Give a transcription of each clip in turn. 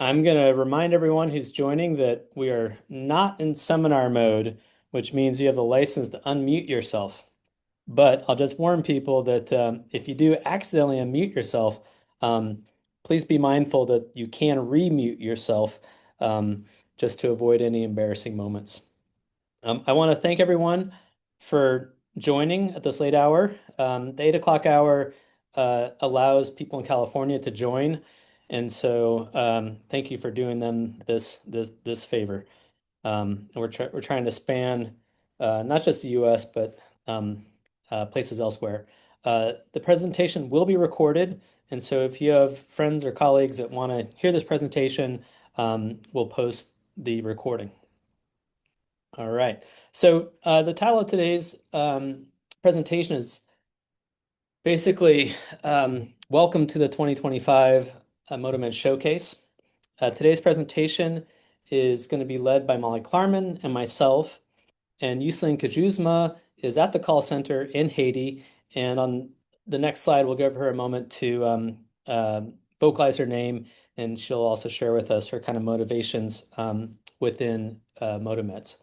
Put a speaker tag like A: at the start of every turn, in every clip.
A: I'm going to remind everyone who's joining that we are not in seminar mode, which means you have the license to unmute yourself. But I'll just warn people that if you do accidentally unmute yourself, um, please be mindful that you can remute yourself um, just to avoid any embarrassing moments. I want to thank everyone for joining at this late hour. The 8 o'clock hour allows people in California to join, and so thank you for doing them this favor. And we're trying to span not just the U.S. but places elsewhere. The presentation will be recorded, and so if you have friends or colleagues that want to hear this presentation, we'll post the recording. All right. So the title of today's presentation is basically Welcome to the 2025 MotoMeds Showcase. Today's presentation is going to be led by Molly Klarman and myself, and Yuslin Kajuzma is at the call center in Haiti. And on the next slide, we'll give her a moment to vocalize her name, and she'll also share with us her kind of motivations within MotoMeds.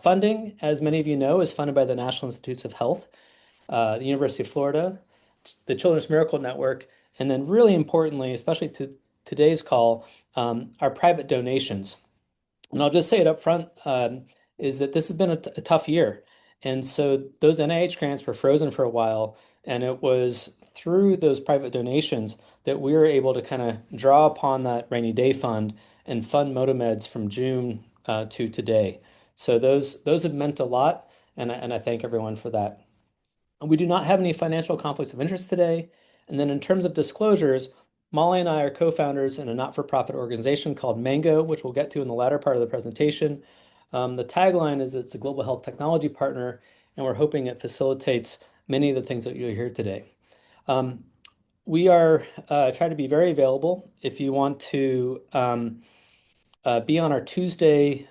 A: Funding, as many of you know, is funded by the National Institutes of Health, the University of Florida, the Children's Miracle Network, and then really importantly, especially to today's call, our private donations. And I'll just say it up front, is that this has been a tough year. And so those NIH grants were frozen for a while, and it was through those private donations that we were able to kind of draw upon that rainy day fund and fund MotoMeds from June to today. So those have meant a lot, and I thank everyone for that. We do not have any financial conflicts of interest today. And then in terms of disclosures, Molly and I are co-founders in a not-for-profit organization called Mango, which we'll get to in the latter part of the presentation. The tagline is it's a global health technology partner, and we're hoping it facilitates many of the things that you'll hear today. We are trying to be very available. If you want to be on our Tuesday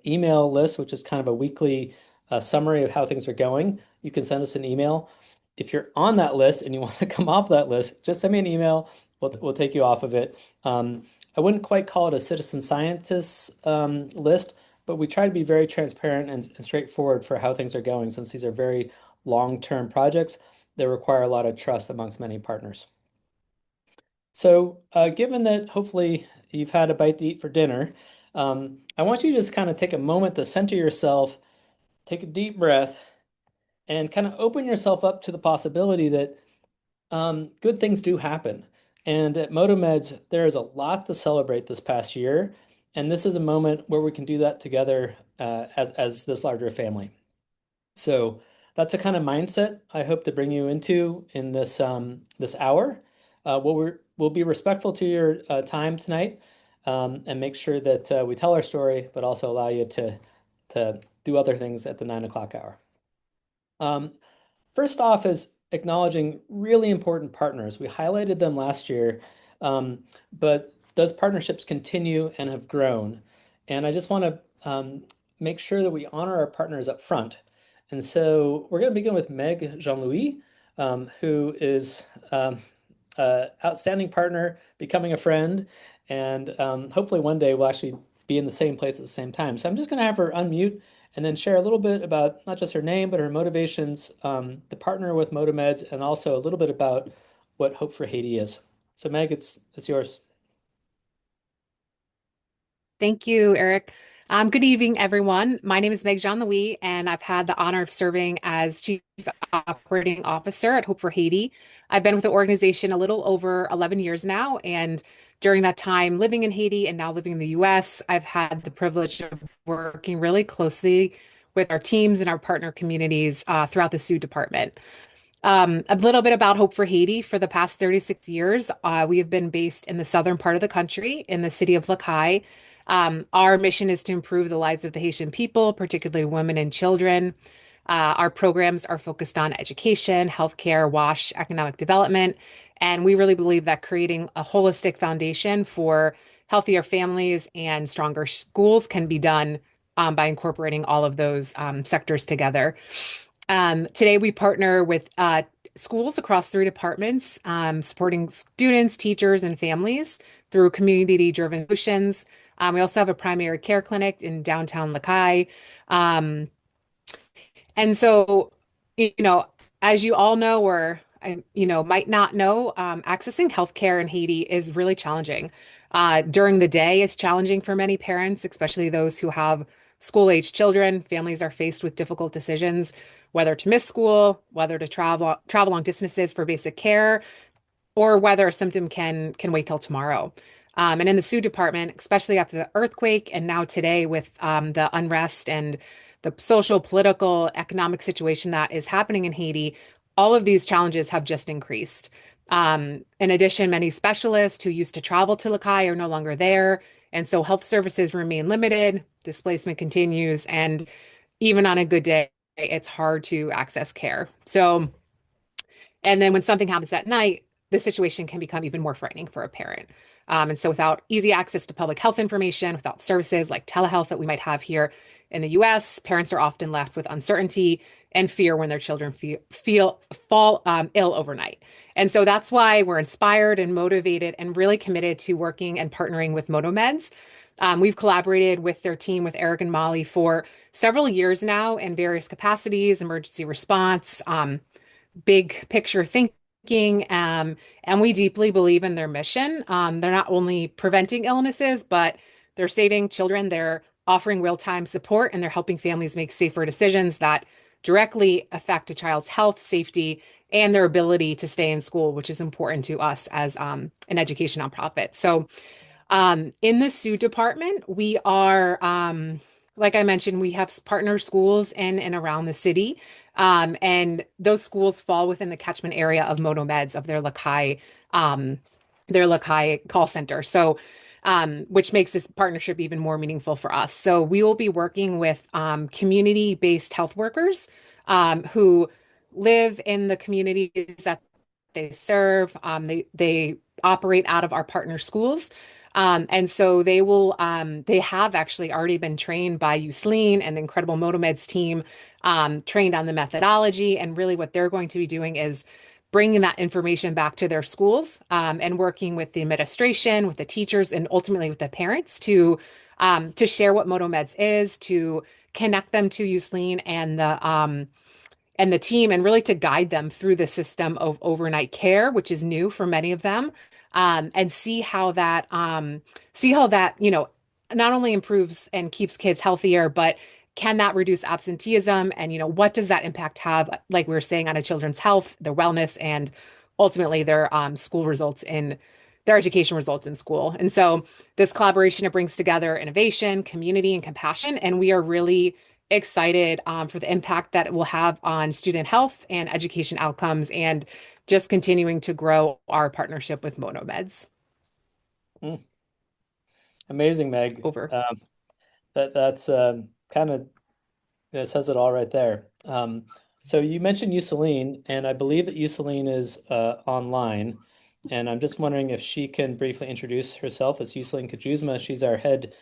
A: email list, which is kind of a weekly summary of how things are going, you can send us an email. If you're on that list and you want to come off that list, just send me an email. We'll take you off of it. I wouldn't quite call it a citizen scientist list, but we try to be very transparent and straightforward for how things are going, since these are very long-term projects that require a lot of trust amongst many partners. So, given that hopefully you've had a bite to eat for dinner, I want you to just kind of take a moment to center yourself, take a deep breath, and kind of open yourself up to the possibility that good things do happen. And at MotoMeds, there is a lot to celebrate this past year, and this is a moment where we can do that together as this larger family. So that's the kind of mindset I hope to bring you into in this hour. We'll be respectful to your time tonight, and make sure that we tell our story, but also allow you to do other things at the 9 o'clock hour. First off is acknowledging really important partners. We highlighted them last year, but those partnerships continue and have grown. And I just want to make sure that we honor our partners up front. And so we're going to begin with Meg Jean-Louis, who is outstanding partner, becoming a friend, and hopefully one day we'll actually be in the same place at the same time. So I'm just going to have her unmute and then share a little bit about not just her name, but her motivations, the partner with MotoMeds, and also a little bit about what Hope for Haiti is. So Meg, it's yours.
B: Thank you, Eric. Good evening, everyone. My name is Meg Jean-Louis, and I've had the honor of serving as Chief Operating Officer at Hope for Haiti. I've been with the organization a little over 11 years now, and during that time living in Haiti and now living in the US, I've had the privilege of working really closely with our teams and our partner communities throughout the SUD department. A little bit about Hope for Haiti. For the past 36 years, we have been based in the southern part of the country, in the city of Lacaille. Our mission is to improve the lives of the Haitian people, particularly women and children. Our programs are focused on education, healthcare, WASH, economic development, and we really believe that creating a holistic foundation for healthier families and stronger schools can be done by incorporating all of those sectors together. Today, we partner with schools across three departments, supporting students, teachers, and families through community-driven solutions. We also have a primary care clinic in downtown Lakai. Um, and so, you know, as you all know, or might not know, accessing healthcare in Haiti is really challenging. During the day, it's challenging for many parents, especially those who have school-aged children. Families are faced with difficult decisions, whether to miss school, whether to travel long distances for basic care, or whether a symptom can wait till tomorrow. And in the Sioux Department, especially after the earthquake, and now today with the unrest and the social, political, economic situation that is happening in Haiti, all of these challenges have just increased. In addition, many specialists who used to travel to Lakai are no longer there. And so health services remain limited, displacement continues, and even on a good day, it's hard to access care. So, and then when something happens at night, the situation can become even more frightening for a parent. And so, without easy access to public health information, without services like telehealth that we might have here in the US, parents are often left with uncertainty and fear when their children fall ill overnight. And so that's why we're inspired and motivated and really committed to working and partnering with MotoMeds. We've collaborated with their team, with Eric and Molly, for several years now in various capacities, emergency response, big picture thinking. And we deeply believe in their mission. They're not only preventing illnesses, but they're saving children, they're offering real-time support, and they're helping families make safer decisions that directly affect a child's health, safety, and their ability to stay in school, which is important to us as an education nonprofit. So in the Sioux department, we are, like I mentioned, we have partner schools in and around the city. And those schools fall within the catchment area of MotoMeds of their Lakai call center. So, which makes this partnership even more meaningful for us. So we will be working with community-based health workers who live in the communities that they serve. They operate out of our partner schools. And so they have actually already been trained by Usleen and the incredible MotoMeds team, trained on the methodology. And really what they're going to be doing is bringing that information back to their schools, and working with the administration, with the teachers, and ultimately with the parents to share what MotoMeds is, to connect them to Usleen and the team, and really to guide them through the system of overnight care, which is new for many of them, and see how that, not only improves and keeps kids healthier, but can that reduce absenteeism? And, what does that impact have, like we were saying, on a children's health, their wellness, and ultimately their education results in school. And so this collaboration, it brings together innovation, community, and compassion. And we are really excited for the impact that it will have on student health and education outcomes, and just continuing to grow our partnership with MotoMeds.
A: Mm, amazing, Meg.
B: Over.
A: That's kind of It says it all right there. So you mentioned Usaline, and I believe that Usaline is online. And I'm just wondering if she can briefly introduce herself as Usaline Kajuzma. She's our head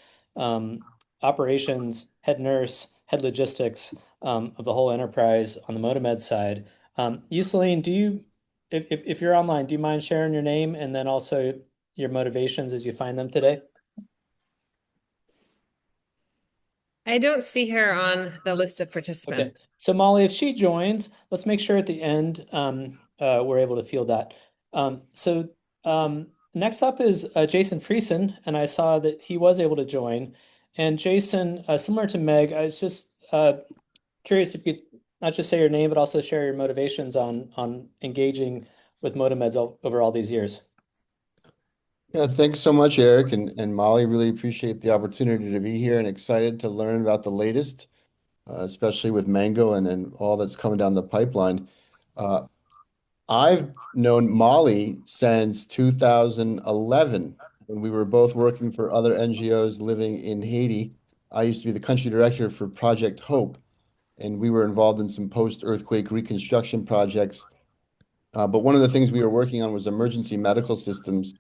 A: operations, head nurse, head logistics of the whole enterprise on the MotoMed side. Usaline, if you're online, do you mind sharing your name and then also your motivations as you find them today?
C: I don't see her on the list of
A: Okay.
C: participants.
A: So Molly, if she joins, let's make sure at the end we're able to field that. Next up is Jason Friesen, and I saw that he was able to join. And Jason, similar to Meg, I was just curious if you could not just say your name, but also share your motivations on engaging with MotoMeds over all these years.
D: Yeah, thanks so much, Eric and Molly. Really appreciate the opportunity to be here and excited to learn about the latest, especially with Mango and all that's coming down the pipeline. Uh, I've known Molly since 2011 when we were both working for other NGOs living in Haiti. I used to be the country director for Project Hope, and we were involved in some post-earthquake reconstruction projects. But one of the things we were working on was emergency medical systems,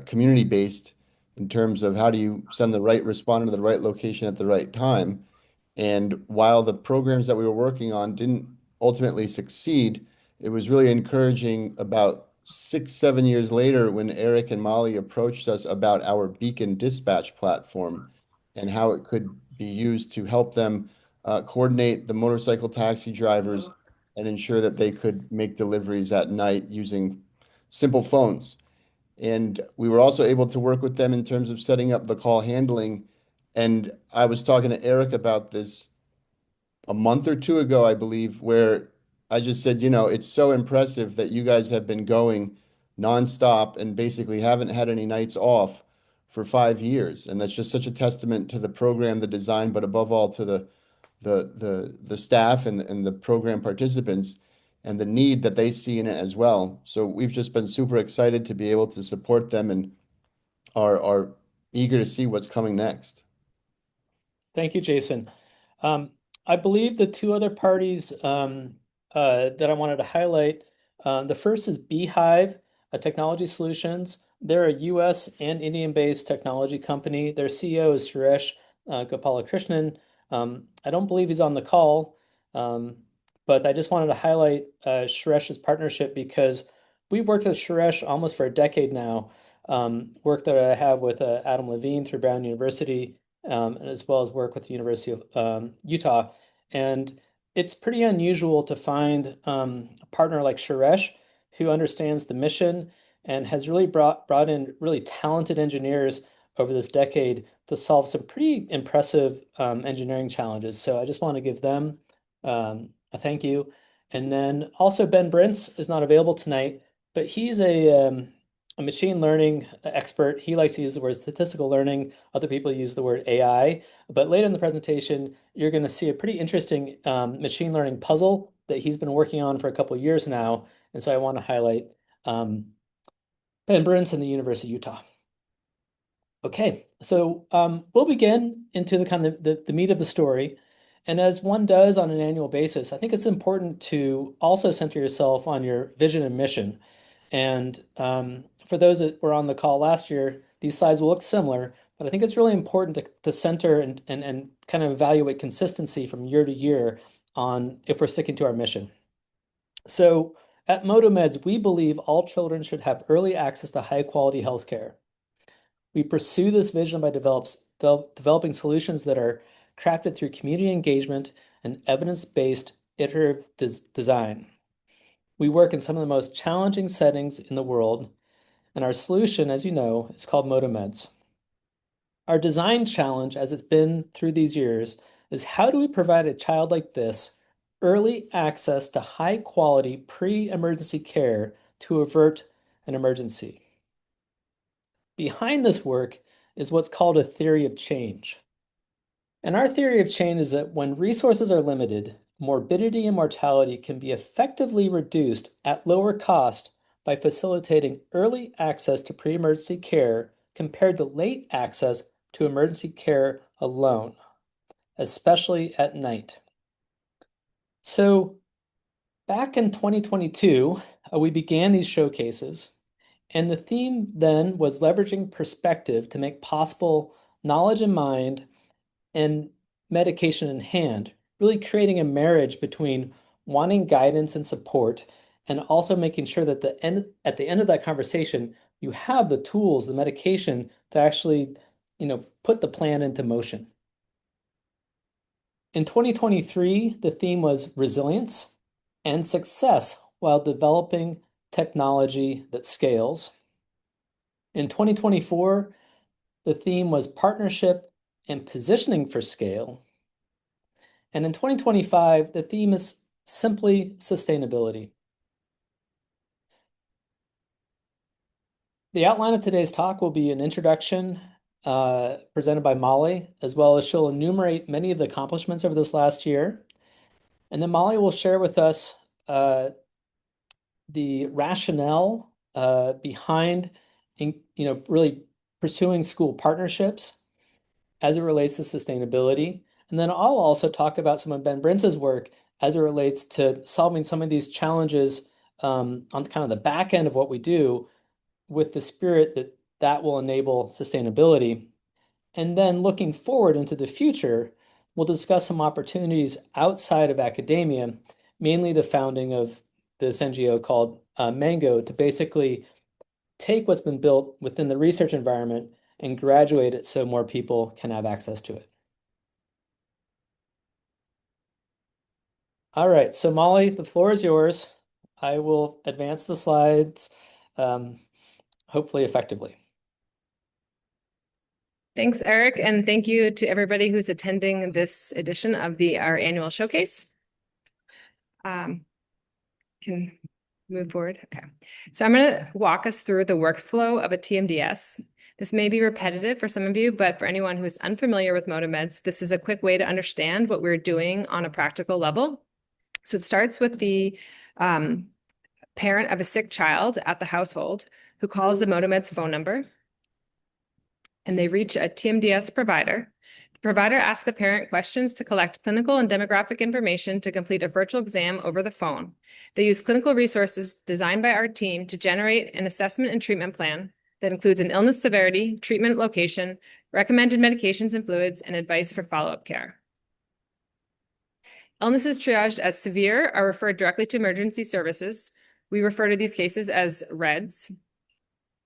D: community-based, in terms of how do you send the right responder to the right location at the right time. And while the programs that we were working on didn't ultimately succeed, it was really encouraging about 6, 7 years later, when Eric and Molly approached us about our Beacon dispatch platform and how it could be used to help them coordinate the motorcycle taxi drivers and ensure that they could make deliveries at night using simple phones. And we were also able to work with them in terms of setting up the call handling. And I was talking to Eric about this a month or two ago, I believe, where I just said, it's so impressive that you guys have been going nonstop and basically haven't had any nights off for 5 years. And that's just such a testament to the program, the design, but above all to the staff and the program participants and the need that they see in it as well. So we've just been super excited to be able to support them and are eager to see what's coming next.
A: Thank you, Jason. Um, I believe the two other parties that I wanted to highlight, the first is Beehive Technology Solutions. They're a US and Indian-based technology company. Their CEO is Suresh Gopalakrishnan. I don't believe he's on the call, but I just wanted to highlight Suresh's partnership because we've worked with Suresh almost for a decade now. Work that I have with Adam Levine through Brown University, as well as work with the University of Utah. And it's pretty unusual to find a partner like Suresh who understands the mission and has really brought in really talented engineers over this decade to solve some pretty impressive engineering challenges. So I just want to give them a thank you. And then also Ben Brintz is not available tonight, but he's a machine learning expert. He likes to use the word statistical learning. Other people use the word AI. But later in the presentation, you're going to see a pretty interesting machine learning puzzle that he's been working on for a couple of years now. And so I want to highlight Ben Burns and the University of Utah. Okay, so we'll begin into the kind of the meat of the story. And as one does on an annual basis, I think it's important to also center yourself on your vision and mission. And for those that were on the call last year, these slides will look similar, but I think it's really important to center and kind of evaluate consistency from year to year on if we're sticking to our mission. So at MotoMeds, we believe all children should have early access to high quality healthcare. We pursue this vision by developing solutions that are crafted through community engagement and evidence-based iterative design. We work in some of the most challenging settings in the world, and our solution, as you know, is called MotoMeds. Our design challenge, as it's been through these years, is how do we provide a child like this early access to high quality pre-emergency care to avert an emergency? Behind this work is what's called a theory of change. And our theory of change is that when resources are limited, morbidity and mortality can be effectively reduced at lower cost by facilitating early access to pre-emergency care compared to late access to emergency care alone, especially at night. So back in 2022, we began these showcases, and the theme then was leveraging perspective to make possible knowledge in mind and medication in hand, really creating a marriage between wanting guidance and support and also making sure that at the end of that conversation, you have the tools, the medication to actually, put the plan into motion. In 2023, the theme was resilience and success while developing technology that scales. In 2024, the theme was partnership and positioning for scale. And in 2025, the theme is simply sustainability. The outline of today's talk will be an introduction presented by Molly, as well as she'll enumerate many of the accomplishments over this last year. And then Molly will share with us the rationale behind really pursuing school partnerships as it relates to sustainability. And then I'll also talk about some of Ben Brintz's work as it relates to solving some of these challenges on kind of the back end of what we do with the spirit that will enable sustainability. And then looking forward into the future, we'll discuss some opportunities outside of academia, mainly the founding of this NGO called Mango to basically take what's been built within the research environment and graduate it so more people can have access to it. All right, so Molly, the floor is yours. I will advance the slides, hopefully effectively.
C: Thanks, Eric, and thank you to everybody who's attending this edition of our annual showcase. Can move forward. Okay. So I'm going to walk us through the workflow of a TMDS. This may be repetitive for some of you, but for anyone who is unfamiliar with MotoMeds, this is a quick way to understand what we're doing on a practical level. So it starts with the parent of a sick child at the household who calls the MotoMeds phone number, and they reach a TMDS provider. The provider asks the parent questions to collect clinical and demographic information to complete a virtual exam over the phone. They use clinical resources designed by our team to generate an assessment and treatment plan that includes an illness severity, treatment location, recommended medications and fluids, and advice for follow-up care. Illnesses triaged as severe are referred directly to emergency services. We refer to these cases as REDS.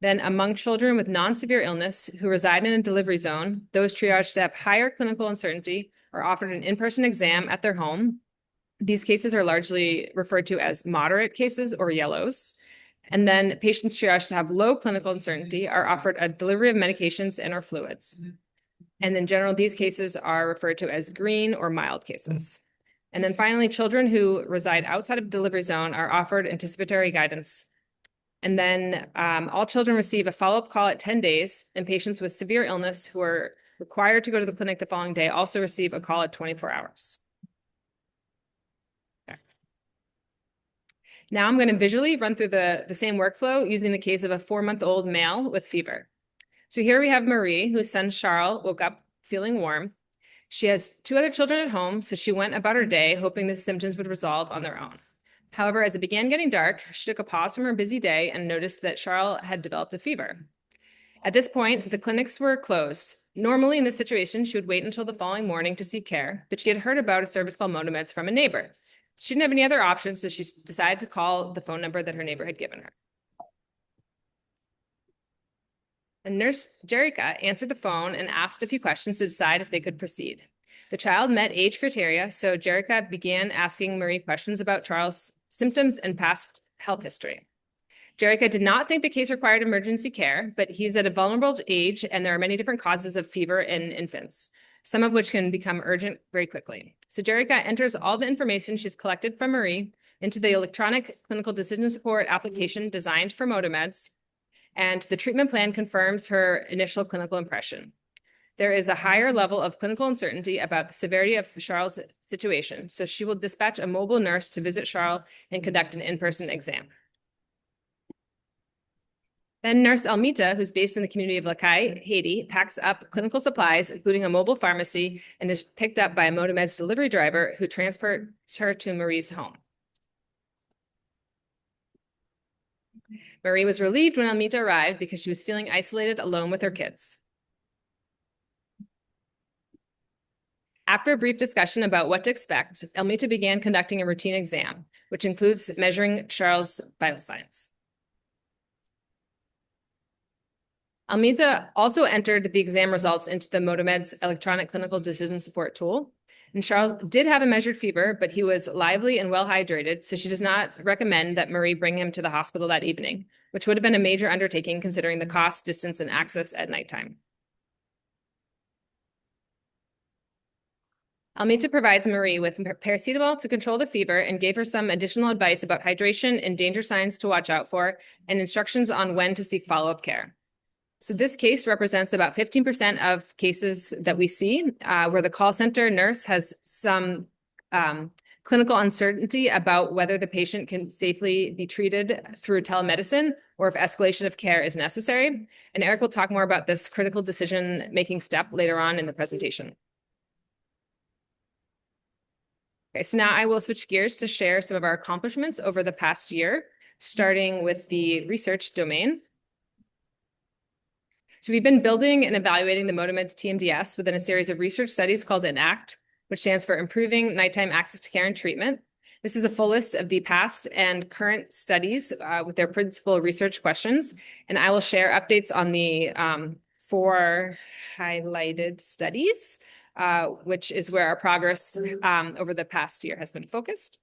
C: Then among children with non-severe illness who reside in a delivery zone, those triaged to have higher clinical uncertainty are offered an in-person exam at their home. These cases are largely referred to as moderate cases or yellows. And then patients triaged to have low clinical uncertainty are offered a delivery of medications and or fluids. And in general, these cases are referred to as green or mild cases. And then finally, children who reside outside of the delivery zone are offered anticipatory guidance. And then all children receive a follow-up call at 10 days, and patients with severe illness who are required to go to the clinic the following day also receive a call at 24 hours. Okay. Now I'm going to visually run through the same workflow using the case of a 4-month-old male with fever. So here we have Marie, whose son Charles woke up feeling warm. She has 2 other children at home, so she went about her day hoping the symptoms would resolve on their own. However, as it began getting dark, she took a pause from her busy day and noticed that Charles had developed a fever. At this point, the clinics were closed. Normally, in this situation, she would wait until the following morning to seek care, but she had heard about a service called MotoMeds from a neighbor. She didn't have any other options, so she decided to call the phone number that her neighbor had given her. And nurse Jerica answered the phone and asked a few questions to decide if they could proceed. The child met age criteria, so Jerica began asking Marie questions about Charles' symptoms and past health history. Jerica did not think the case required emergency care, but he's at a vulnerable age and there are many different causes of fever in infants, some of which can become urgent very quickly. So Jerica enters all the information she's collected from Marie into the electronic clinical decision support application designed for MotoMeds, and the treatment plan confirms her initial clinical impression. There is a higher level of clinical uncertainty about the severity of Charles' situation, so she will dispatch a mobile nurse to visit Charles and conduct an in-person exam. Then Nurse Almita, who's based in the community of Lakai, Haiti, packs up clinical supplies, including a mobile pharmacy, and is picked up by a MotoMeds delivery driver who transports her to Marie's home. Marie was relieved when Almita arrived because she was feeling isolated alone with her kids. After a brief discussion about what to expect, Almita began conducting a routine exam, which includes measuring Charles' vital signs. Almita also entered the exam results into the MotoMeds electronic clinical decision support tool. And Charles did have a measured fever, but he was lively and well hydrated, so she does not recommend that Marie bring him to the hospital that evening, which would have been a major undertaking considering the cost, distance, and access at nighttime. Almita provides Marie with paracetamol to control the fever and gave her some additional advice about hydration and danger signs to watch out for, and instructions on when to seek follow-up care. So this case represents about 15% of cases that we see where the call center nurse has some clinical uncertainty about whether the patient can safely be treated through telemedicine or if escalation of care is necessary. And Eric will talk more about this critical decision-making step later on in the presentation. Okay, so now I will switch gears to share some of our accomplishments over the past year, starting with the research domain. So we've been building and evaluating the MotoMeds TMDS within a series of research studies called ENACT, which stands for Improving Nighttime Access to Care and Treatment. This is a full list of the past and current studies with their principal research questions, and I will share updates on the 4 highlighted studies, which is where our progress over the past year has been focused.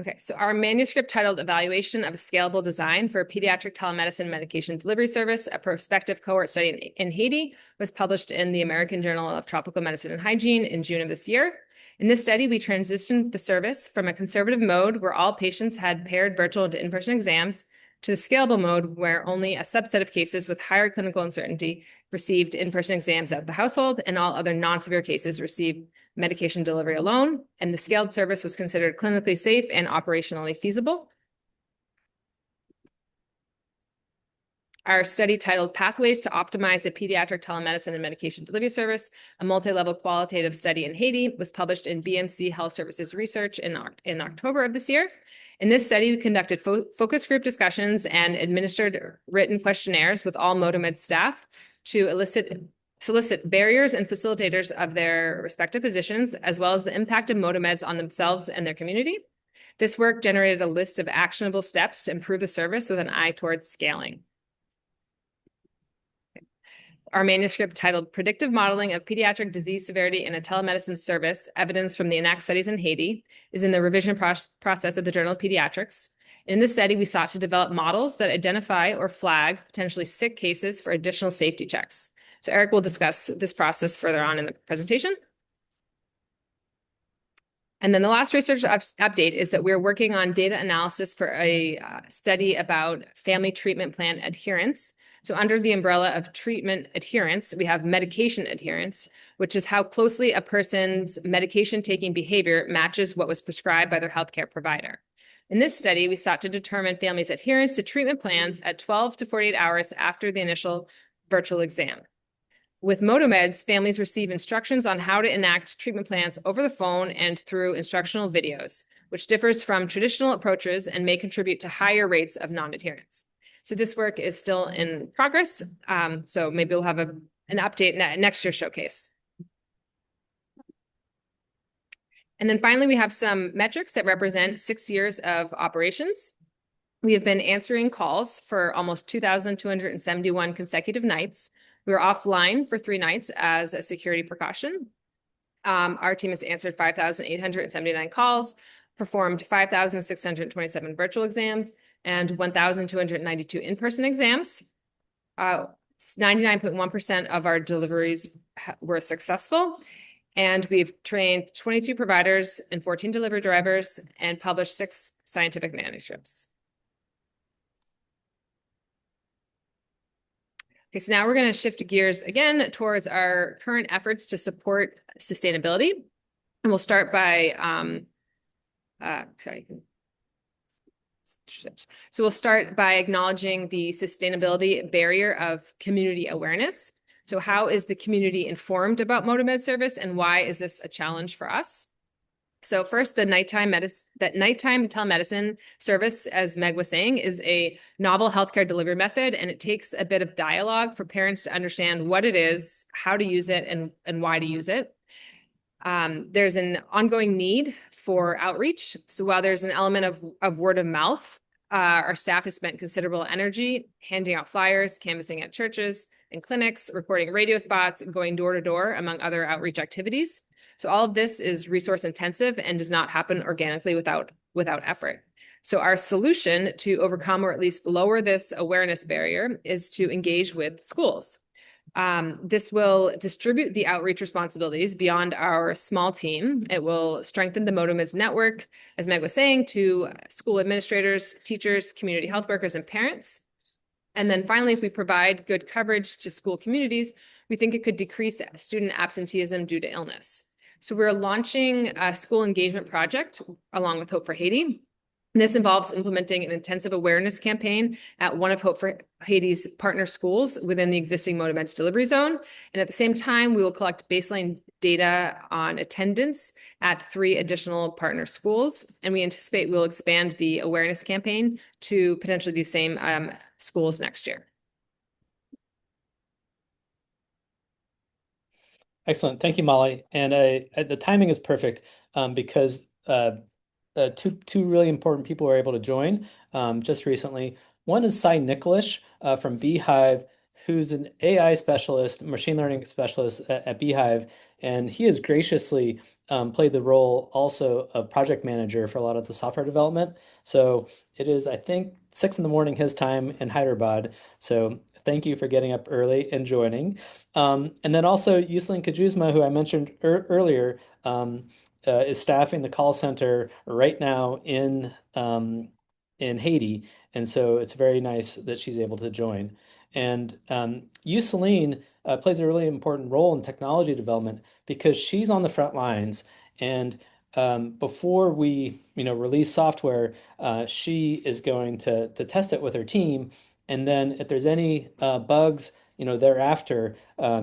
C: Okay, so our manuscript titled Evaluation of a Scalable Design for a Pediatric Telemedicine Medication Delivery Service, a prospective cohort study in Haiti, was published in the American Journal of Tropical Medicine and Hygiene in June of this year. In this study, we transitioned the service from a conservative mode where all patients had paired virtual to in-person exams to the scalable mode where only a subset of cases with higher clinical uncertainty received in-person exams at the household and all other non-severe cases received medication delivery alone, and the scaled service was considered clinically safe and operationally feasible. Our study titled Pathways to Optimize a Pediatric Telemedicine and Medication Delivery Service, a multi-level qualitative study in Haiti, was published in BMC Health Services Research in October of this year. In this study, we conducted focus group discussions and administered written questionnaires with all MotoMeds staff to solicit barriers and facilitators of their respective positions, as well as the impact of MotoMeds on themselves and their community. This work generated a list of actionable steps to improve the service with an eye towards scaling. Our manuscript titled Predictive Modeling of Pediatric Disease Severity in a Telemedicine Service, Evidence from the ENACT Studies in Haiti, is in the revision process of the Journal of Pediatrics. In this study, we sought to develop models that identify or flag potentially sick cases for additional safety checks. So Eric will discuss this process further on in the presentation. And then the last research update is that we're working on data analysis for a study about family treatment plan adherence. So under the umbrella of treatment adherence, we have medication adherence, which is how closely a person's medication-taking behavior matches what was prescribed by their healthcare provider. In this study, we sought to determine families' adherence to treatment plans at 12 to 48 hours after the initial virtual exam. With MotoMeds, families receive instructions on how to enact treatment plans over the phone and through instructional videos, which differs from traditional approaches and may contribute to higher rates of non-adherence. So this work is still in progress. So maybe we'll have an update next year's showcase. And then finally, we have some metrics that represent 6 years of operations. We have been answering calls for almost 2,271 consecutive nights. We were offline for 3 nights as a security precaution. Our team has answered 5,879 calls, performed 5,627 virtual exams, and 1,292 in-person exams. 99.1% of our deliveries were successful. And we've trained 22 providers and 14 delivery drivers and published 6 scientific manuscripts. Okay, so now we're going to shift gears again towards our current efforts to support sustainability. And we'll start by, So we'll start by acknowledging the sustainability barrier of community awareness. So how is the community informed about MotoMed service, and why is this a challenge for us? So first, the nighttime telemedicine service, as Meg was saying, is a novel healthcare delivery method, and it takes a bit of dialogue for parents to understand what it is, how to use it, and why to use it. There's an ongoing need for outreach. So while there's an element of word of mouth, our staff has spent considerable energy handing out flyers, canvassing at churches and clinics, recording radio spots, going door to door, among other outreach activities. So all of this is resource intensive and does not happen organically without effort. So our solution to overcome or at least lower this awareness barrier is to engage with schools. This will distribute the outreach responsibilities beyond our small team. It will strengthen the MotoMeds network, as Meg was saying, to school administrators, teachers, community health workers, and parents. And then finally, if we provide good coverage to school communities, we think it could decrease student absenteeism due to illness. So we're launching a school engagement project along with Hope for Haiti. This involves implementing an intensive awareness campaign at one of Hope for Haiti's partner schools within the existing MotoMeds delivery zone. And at the same time, we will collect baseline data on attendance at 3 additional partner schools. And we anticipate we'll expand the awareness campaign to potentially these same schools next year.
A: Excellent. Thank you, Molly. And the timing is perfect because two really important people were able to join just recently. One is Cy Nicklish from Beehive, who's an AI specialist, machine learning specialist at Beehive, and he has graciously played the role also of project manager for a lot of the software development. So it is, I think, 6 in the morning his time in Hyderabad. So thank you for getting up early and joining. And then also Yuslin Kajuzma, who I mentioned earlier. Is staffing the call center right now in Haiti, and so it's very nice that she's able to join. And Yuseline plays a really important role in technology development because she's on the front lines. And before we, release software, she is going to test it with her team, and then if there's any bugs, thereafter,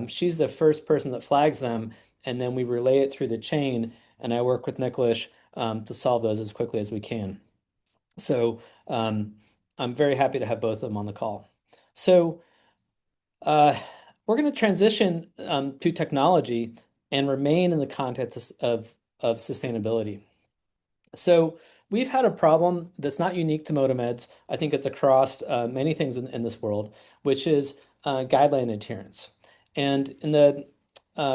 A: she's the first person that flags them, and then we relay it through the chain and I work with Nicholas to solve those as quickly as we can. So I'm very happy to have both of them on the call. So uh, we're going to transition to technology and remain in the context of sustainability. So we've had a problem that's not unique to MotoMeds. I think it's across many things in this world, which is guideline adherence. And in the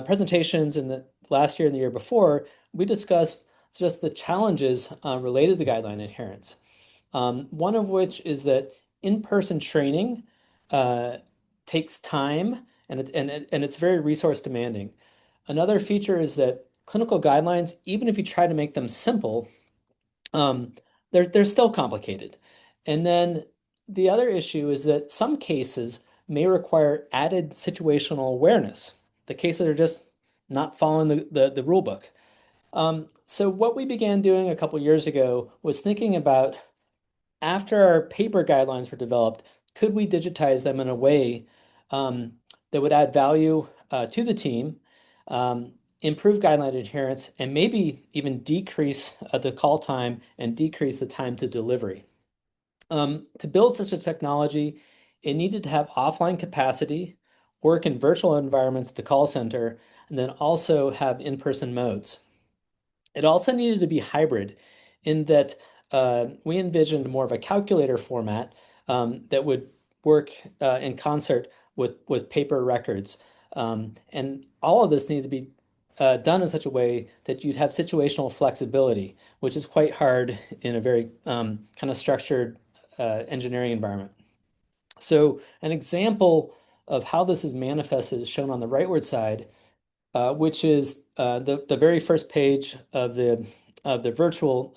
A: presentations in the last year and the year before, we discussed just the challenges related to guideline adherence. One of which is that in-person training uh, takes time and it's very resource demanding. Another feature is that clinical guidelines, even if you try to make them simple, um, they're still complicated. And then the other issue is that some cases may require added situational awareness. The cases are just not following the rule book. So what we began doing a couple years ago was thinking about after our paper guidelines were developed, could we digitize them in a way um, that would add value to the team, improve guideline adherence, and maybe even decrease the call time and decrease the time to delivery? To build such a technology, it needed to have offline capacity, work in virtual environments at the call center, and then also have in-person modes. It also needed to be hybrid in that we envisioned more of a calculator format that would work in concert with paper records. And all of this needed to be done in such a way that you'd have situational flexibility, which is quite hard in a very kind of structured engineering environment. So an example of how this is manifested is shown on the rightward side, which is the very first page of the virtual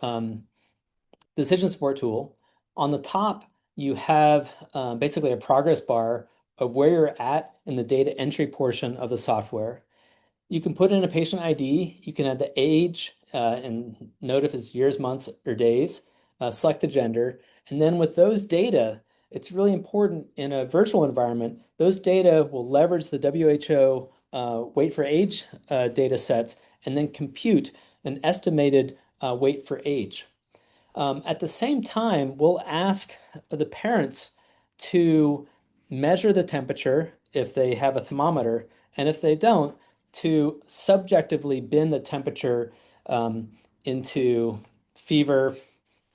A: decision support tool. On the top, you have basically a progress bar of where you're at in the data entry portion of the software. You can put in a patient ID. You can add the age and note if it's years, months, or days. Select the gender. And then with those data, it's really important in a virtual environment, those data will leverage the WHO weight for age data sets and then compute an estimated weight for age. At the same time, we'll ask the parents to measure the temperature if they have a thermometer, and if they don't, to subjectively bin the temperature into fever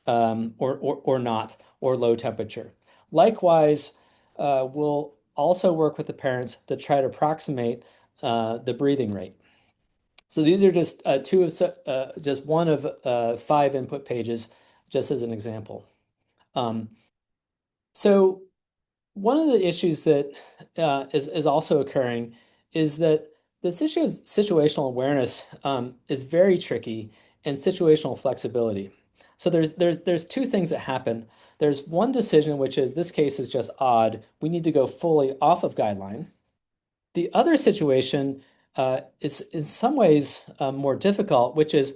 A: or not, or low temperature. Likewise, we'll also work with the parents to try to approximate the breathing rate. So these are just just one of five input pages, just as an example. Um, so one of the issues that is also occurring is that this issue of situational awareness is very tricky and situational flexibility. So there's two things that happen. There's one decision, which is this case is just odd. We need to go fully off of guideline. The other situation is in some ways more difficult, which is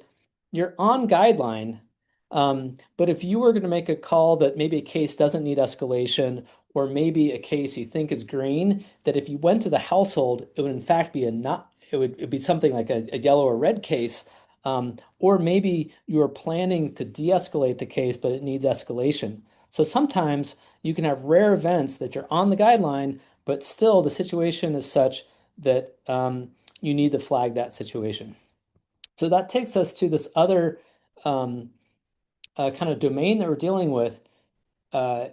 A: you're on guideline, but if you were going to make a call that maybe a case doesn't need escalation, or maybe a case you think is green, that if you went to the household, it would in fact be a not, it'd be something like a yellow or red case, or maybe you are planning to de-escalate the case, but it needs escalation. So sometimes you can have rare events that you're on the guideline, but still the situation is such that you need to flag that situation. So that takes us to this other kind of domain that we're dealing with, uh,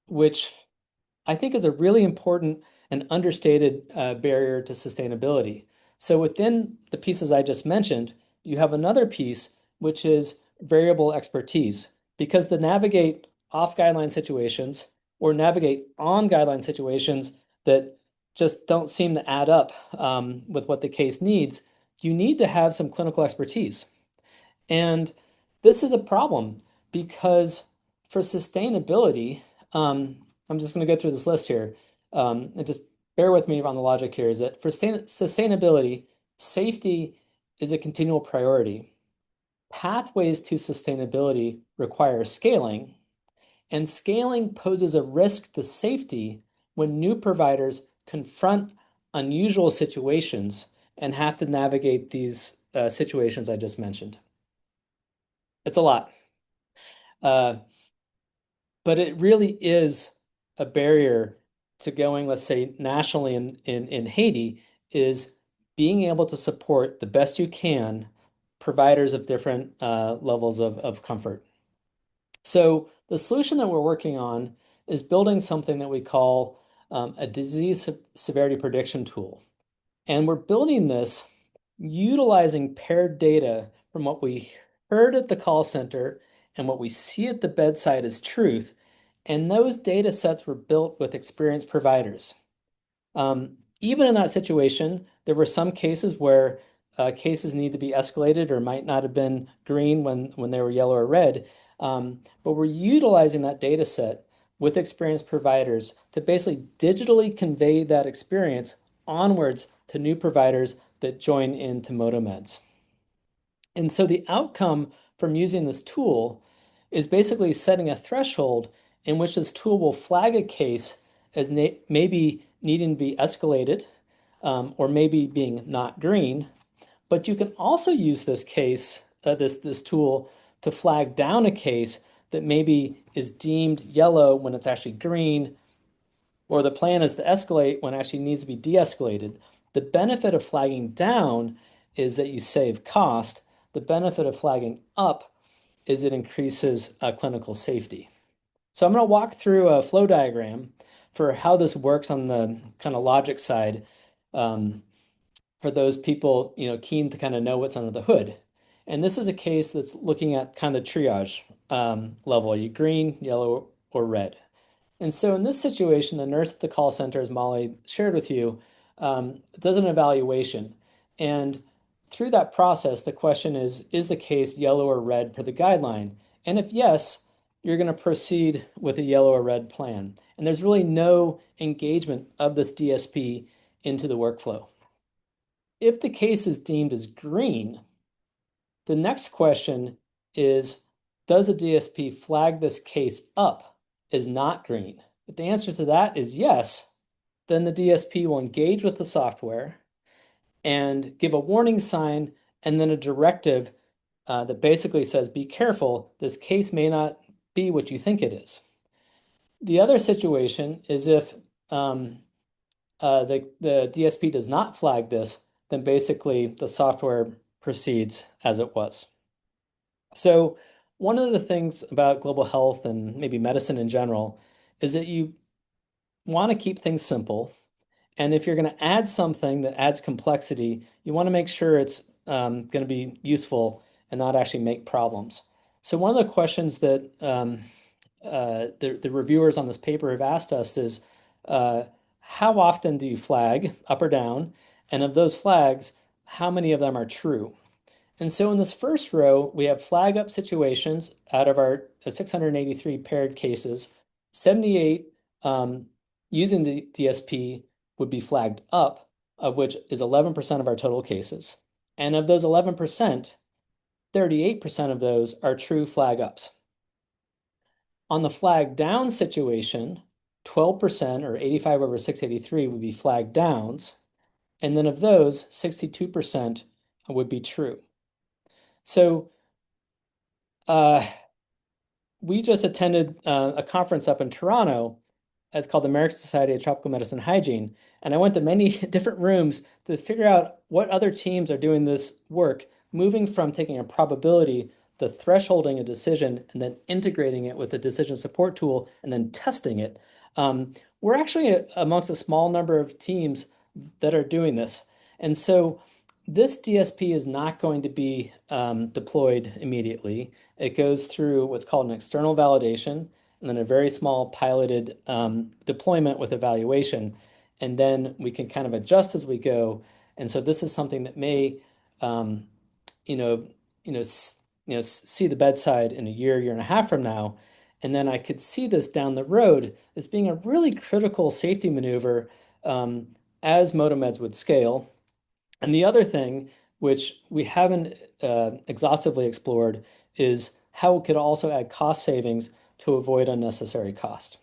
A: which I think is a really important and understated barrier to sustainability. So within the pieces I just mentioned, you have another piece, which is variable expertise. Because to navigate off guideline situations or navigate on guideline situations that just don't seem to add up with what the case needs, you need to have some clinical expertise. And this is a problem because for sustainability, I'm just going to go through this list here, and just bear with me on the logic here, is that for sustainability, safety is a continual priority. Pathways to sustainability require scaling, and scaling poses a risk to safety when new providers confront unusual situations and have to navigate these situations I just mentioned. It's a lot. Uh, but it really is a barrier to going, let's say, nationally in Haiti, is being able to support the best you can providers of different levels of comfort. So the solution that we're working on is building something that we call a disease severity prediction tool. And we're building this utilizing paired data from what we heard at the call center and what we see at the bedside as truth. And those data sets were built with experienced providers. Even in that situation, there were some cases where cases need to be escalated or might not have been green when they were yellow or red. But we're utilizing that data set with experienced providers to basically digitally convey that experience onwards to new providers that join into MotoMeds. And so the outcome from using this tool is basically setting a threshold in which this tool will flag a case as maybe needing to be escalated, or maybe being not green. But you can also use this case, this tool, to flag down a case that maybe is deemed yellow when it's actually green, or the plan is to escalate when it actually needs to be de-escalated. The benefit of flagging down is that you save cost. The benefit of flagging up is it increases clinical safety. So I'm going to walk through a flow diagram for how this works on the kind of logic side, for those people, keen to kind of know what's under the hood. And this is a case that's looking at kind of triage level. Are you green, yellow, or red? And so in this situation, the nurse at the call center, as Molly shared with you, does an evaluation. And through that process, the question is the case yellow or red per the guideline? And if yes, you're going to proceed with a yellow or red plan. And there's really no engagement of this DSP into the workflow. If the case is deemed as green, the next question is, does a DSP flag this case up as not green? If the answer to that is yes, then the DSP will engage with the software and give a warning sign and then a directive that basically says, be careful, this case may not be what you think it is. The other situation is if the DSP does not flag this, then basically the software proceeds as it was. So one of the things about global health and maybe medicine in general is that you want to keep things simple. And if you're going to add something that adds complexity, you want to make sure it's going to be useful and not actually make problems. So one of the questions that the reviewers on this paper have asked us is, how often do you flag up or down? And of those flags, how many of them are true? And so in this first row, we have flag up situations out of our 683 paired cases. 78 using the DSP would be flagged up, of which is 11% of our total cases. And of those 11%, 38% of those are true flag ups. On the flag down situation, 12% or 85 over 683 would be flag downs. And then of those, 62% would be true. So we just attended a conference up in Toronto it's called the American Society of Tropical Medicine Hygiene. And I went to many different rooms to figure out what other teams are doing this work, moving from taking a probability, the thresholding a decision, and then integrating it with a decision support tool and then testing it. We're actually amongst a small number of teams that are doing this. And so this DSP is not going to be deployed immediately. It goes through what's called an external validation and then a very small piloted deployment with evaluation. And then we can kind of adjust as we go. And so this is something that may, um, you know, see the bedside in a year and a half from now. And then I could see this down the road as being a really critical safety maneuver um, as MotoMeds would scale. And the other thing, which we haven't exhaustively explored, is how it could also add cost savings to avoid unnecessary cost.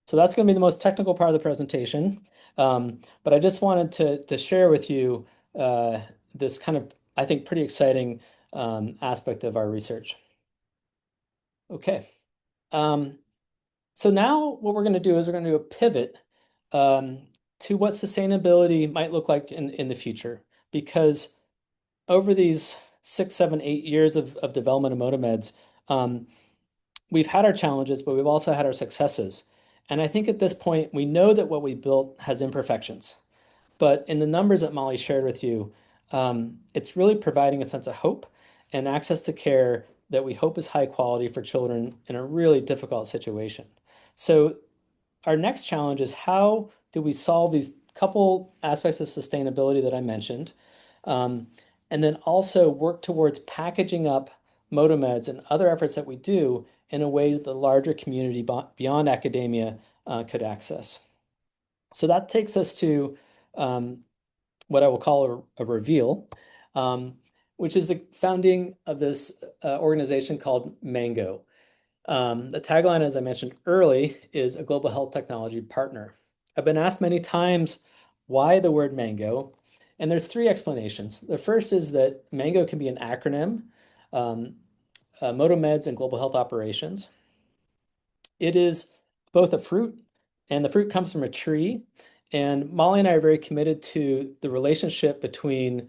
A: So that's going to be the most technical part of the presentation. But I just wanted to share with you this kind of, I think, pretty exciting aspect of our research. Okay. So now what we're going to do is we're going to do a pivot to what sustainability might look like in the future. Because over these 6, 7, 8 years of development of MotoMeds, we've had our challenges, but we've also had our successes. And I think at this point, we know that what we built has imperfections. But in the numbers that Molly shared with you, it's really providing a sense of hope and access to care that we hope is high quality for children in a really difficult situation. So our next challenge is how do we solve these couple aspects of sustainability that I mentioned, and then also work towards packaging up MotoMeds and other efforts that we do in a way that the larger community beyond academia could access. So that takes us to what I will call a reveal, which is the founding of this organization called Mango. The tagline, as I mentioned early, is a global health technology partner. I've been asked many times why the word Mango, and there's three explanations. The first is that Mango can be an acronym, um, MotoMeds and Global Health Operations. It is both a fruit, and the fruit comes from a tree. And Molly and I are very committed to the relationship between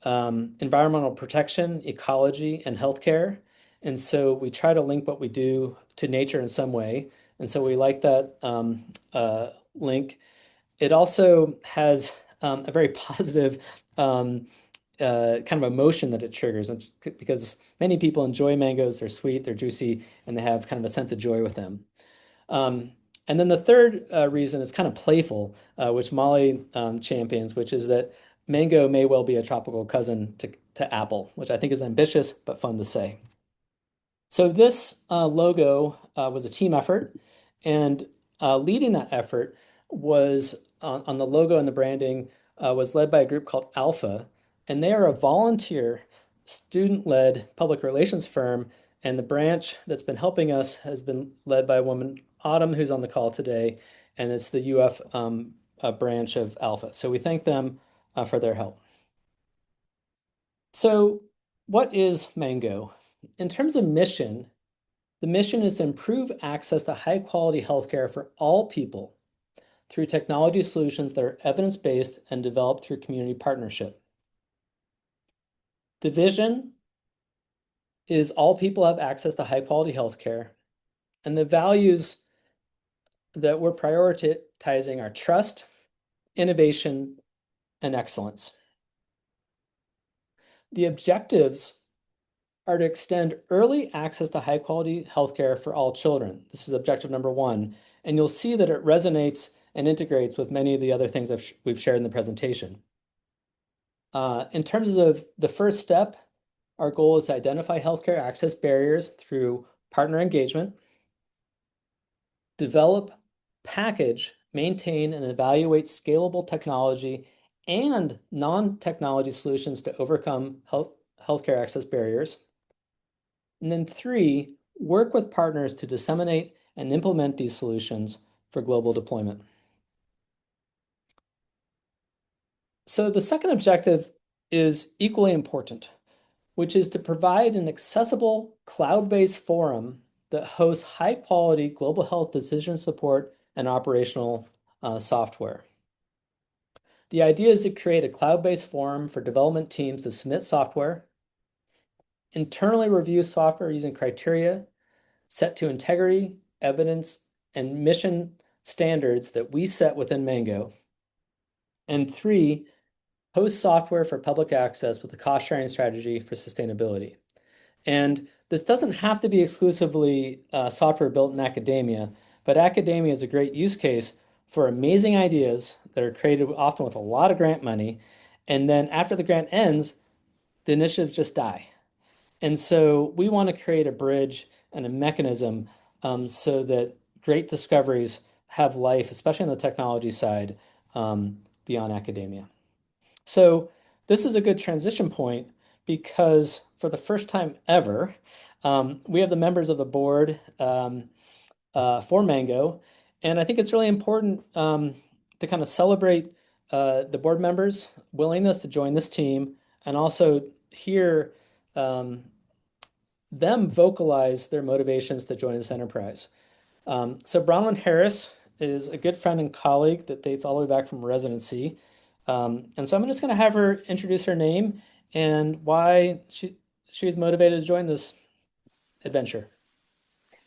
A: environmental protection, ecology, and healthcare. And so we try to link what we do to nature in some way. And so we like that link. It also has a very positive kind of emotion that it triggers, because many people enjoy mangoes. They're sweet, they're juicy, and they have kind of a sense of joy with them. And then the third reason is kind of playful, which Molly champions, which is that mango may well be a tropical cousin to apple, which I think is ambitious but fun to say. So this logo was a team effort, and leading that effort was on the logo and the branding was led by a group called Alpha, and they are a volunteer student-led public relations firm, and the branch that's been helping us has been led by a woman, Autumn, who's on the call today, and it's the UF branch of Alpha. So we thank them for their help. So what is Mango? In terms of mission, the mission is to improve access to high quality healthcare for all people through technology solutions that are evidence-based and developed through community partnership. The vision is all people have access to high quality healthcare, and the values that we're prioritizing are trust, innovation, and excellence. The objectives are to extend early access to high quality healthcare for all children. This is objective number one. And you'll see that it resonates and integrates with many of the other things we've shared in the presentation. In terms of the first step, our goal is to identify healthcare access barriers through partner engagement, develop, package, maintain, and evaluate scalable technology and non-technology solutions to overcome healthcare access barriers. And then three, work with partners to disseminate and implement these solutions for global deployment. So the second objective is equally important, which is to provide an accessible cloud-based forum that hosts high quality global health decision support and operational software. The idea is to create a cloud-based forum for development teams to submit software, internally review software using criteria set to integrity, evidence, and mission standards that we set within Mango. And three, host software for public access with a cost-sharing strategy for sustainability. And this doesn't have to be exclusively software built in academia, but academia is a great use case for amazing ideas that are created often with a lot of grant money. And then after the grant ends, the initiatives just die. And so we want to create a bridge and a mechanism so that great discoveries have life, especially on the technology side, beyond academia. So this is a good transition point because for the first time ever, we have the members of the board for Mango. And I think it's really important to kind of celebrate the board members' willingness to join this team and also hear them vocalize their motivations to join this enterprise. So Bronwyn Harris is a good friend and colleague that dates all the way back from residency. And so I'm just going to have her introduce her name and why she is motivated to join this adventure.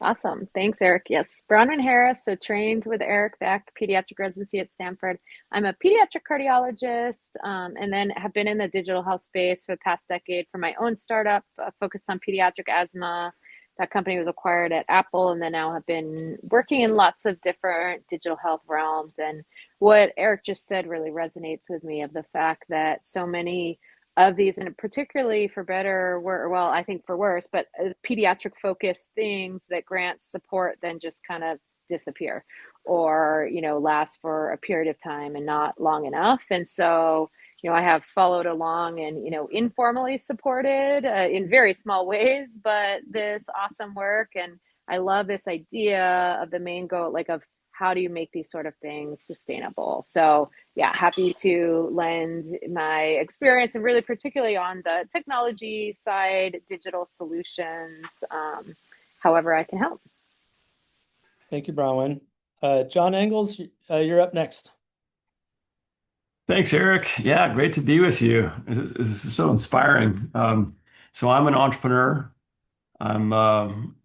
E: Awesome. Thanks, Eric. Yes, Bronwyn Harris. So trained with Eric back pediatric residency at Stanford. I'm a pediatric cardiologist, and then have been in the digital health space for the past decade for my own startup focused on pediatric asthma. That company was acquired at Apple, and then now have been working in lots of different digital health realms. And what Eric just said really resonates with me of the fact that so many of these, and particularly for better, well, I think for worse, but pediatric focused things that grant support then just kind of disappear or, last for a period of time and not long enough. And so, I have followed along and, informally supported in very small ways, but this awesome work. And I love this idea of the main goal, like of how do you make these sort of things sustainable? So yeah, happy to lend my experience and really particularly on the technology side, digital solutions, however I can help.
A: Thank you, Bronwyn. John Engels, you're up next.
F: Thanks, Eric. Yeah, great to be with you. This is so inspiring. So I'm an entrepreneur. I'm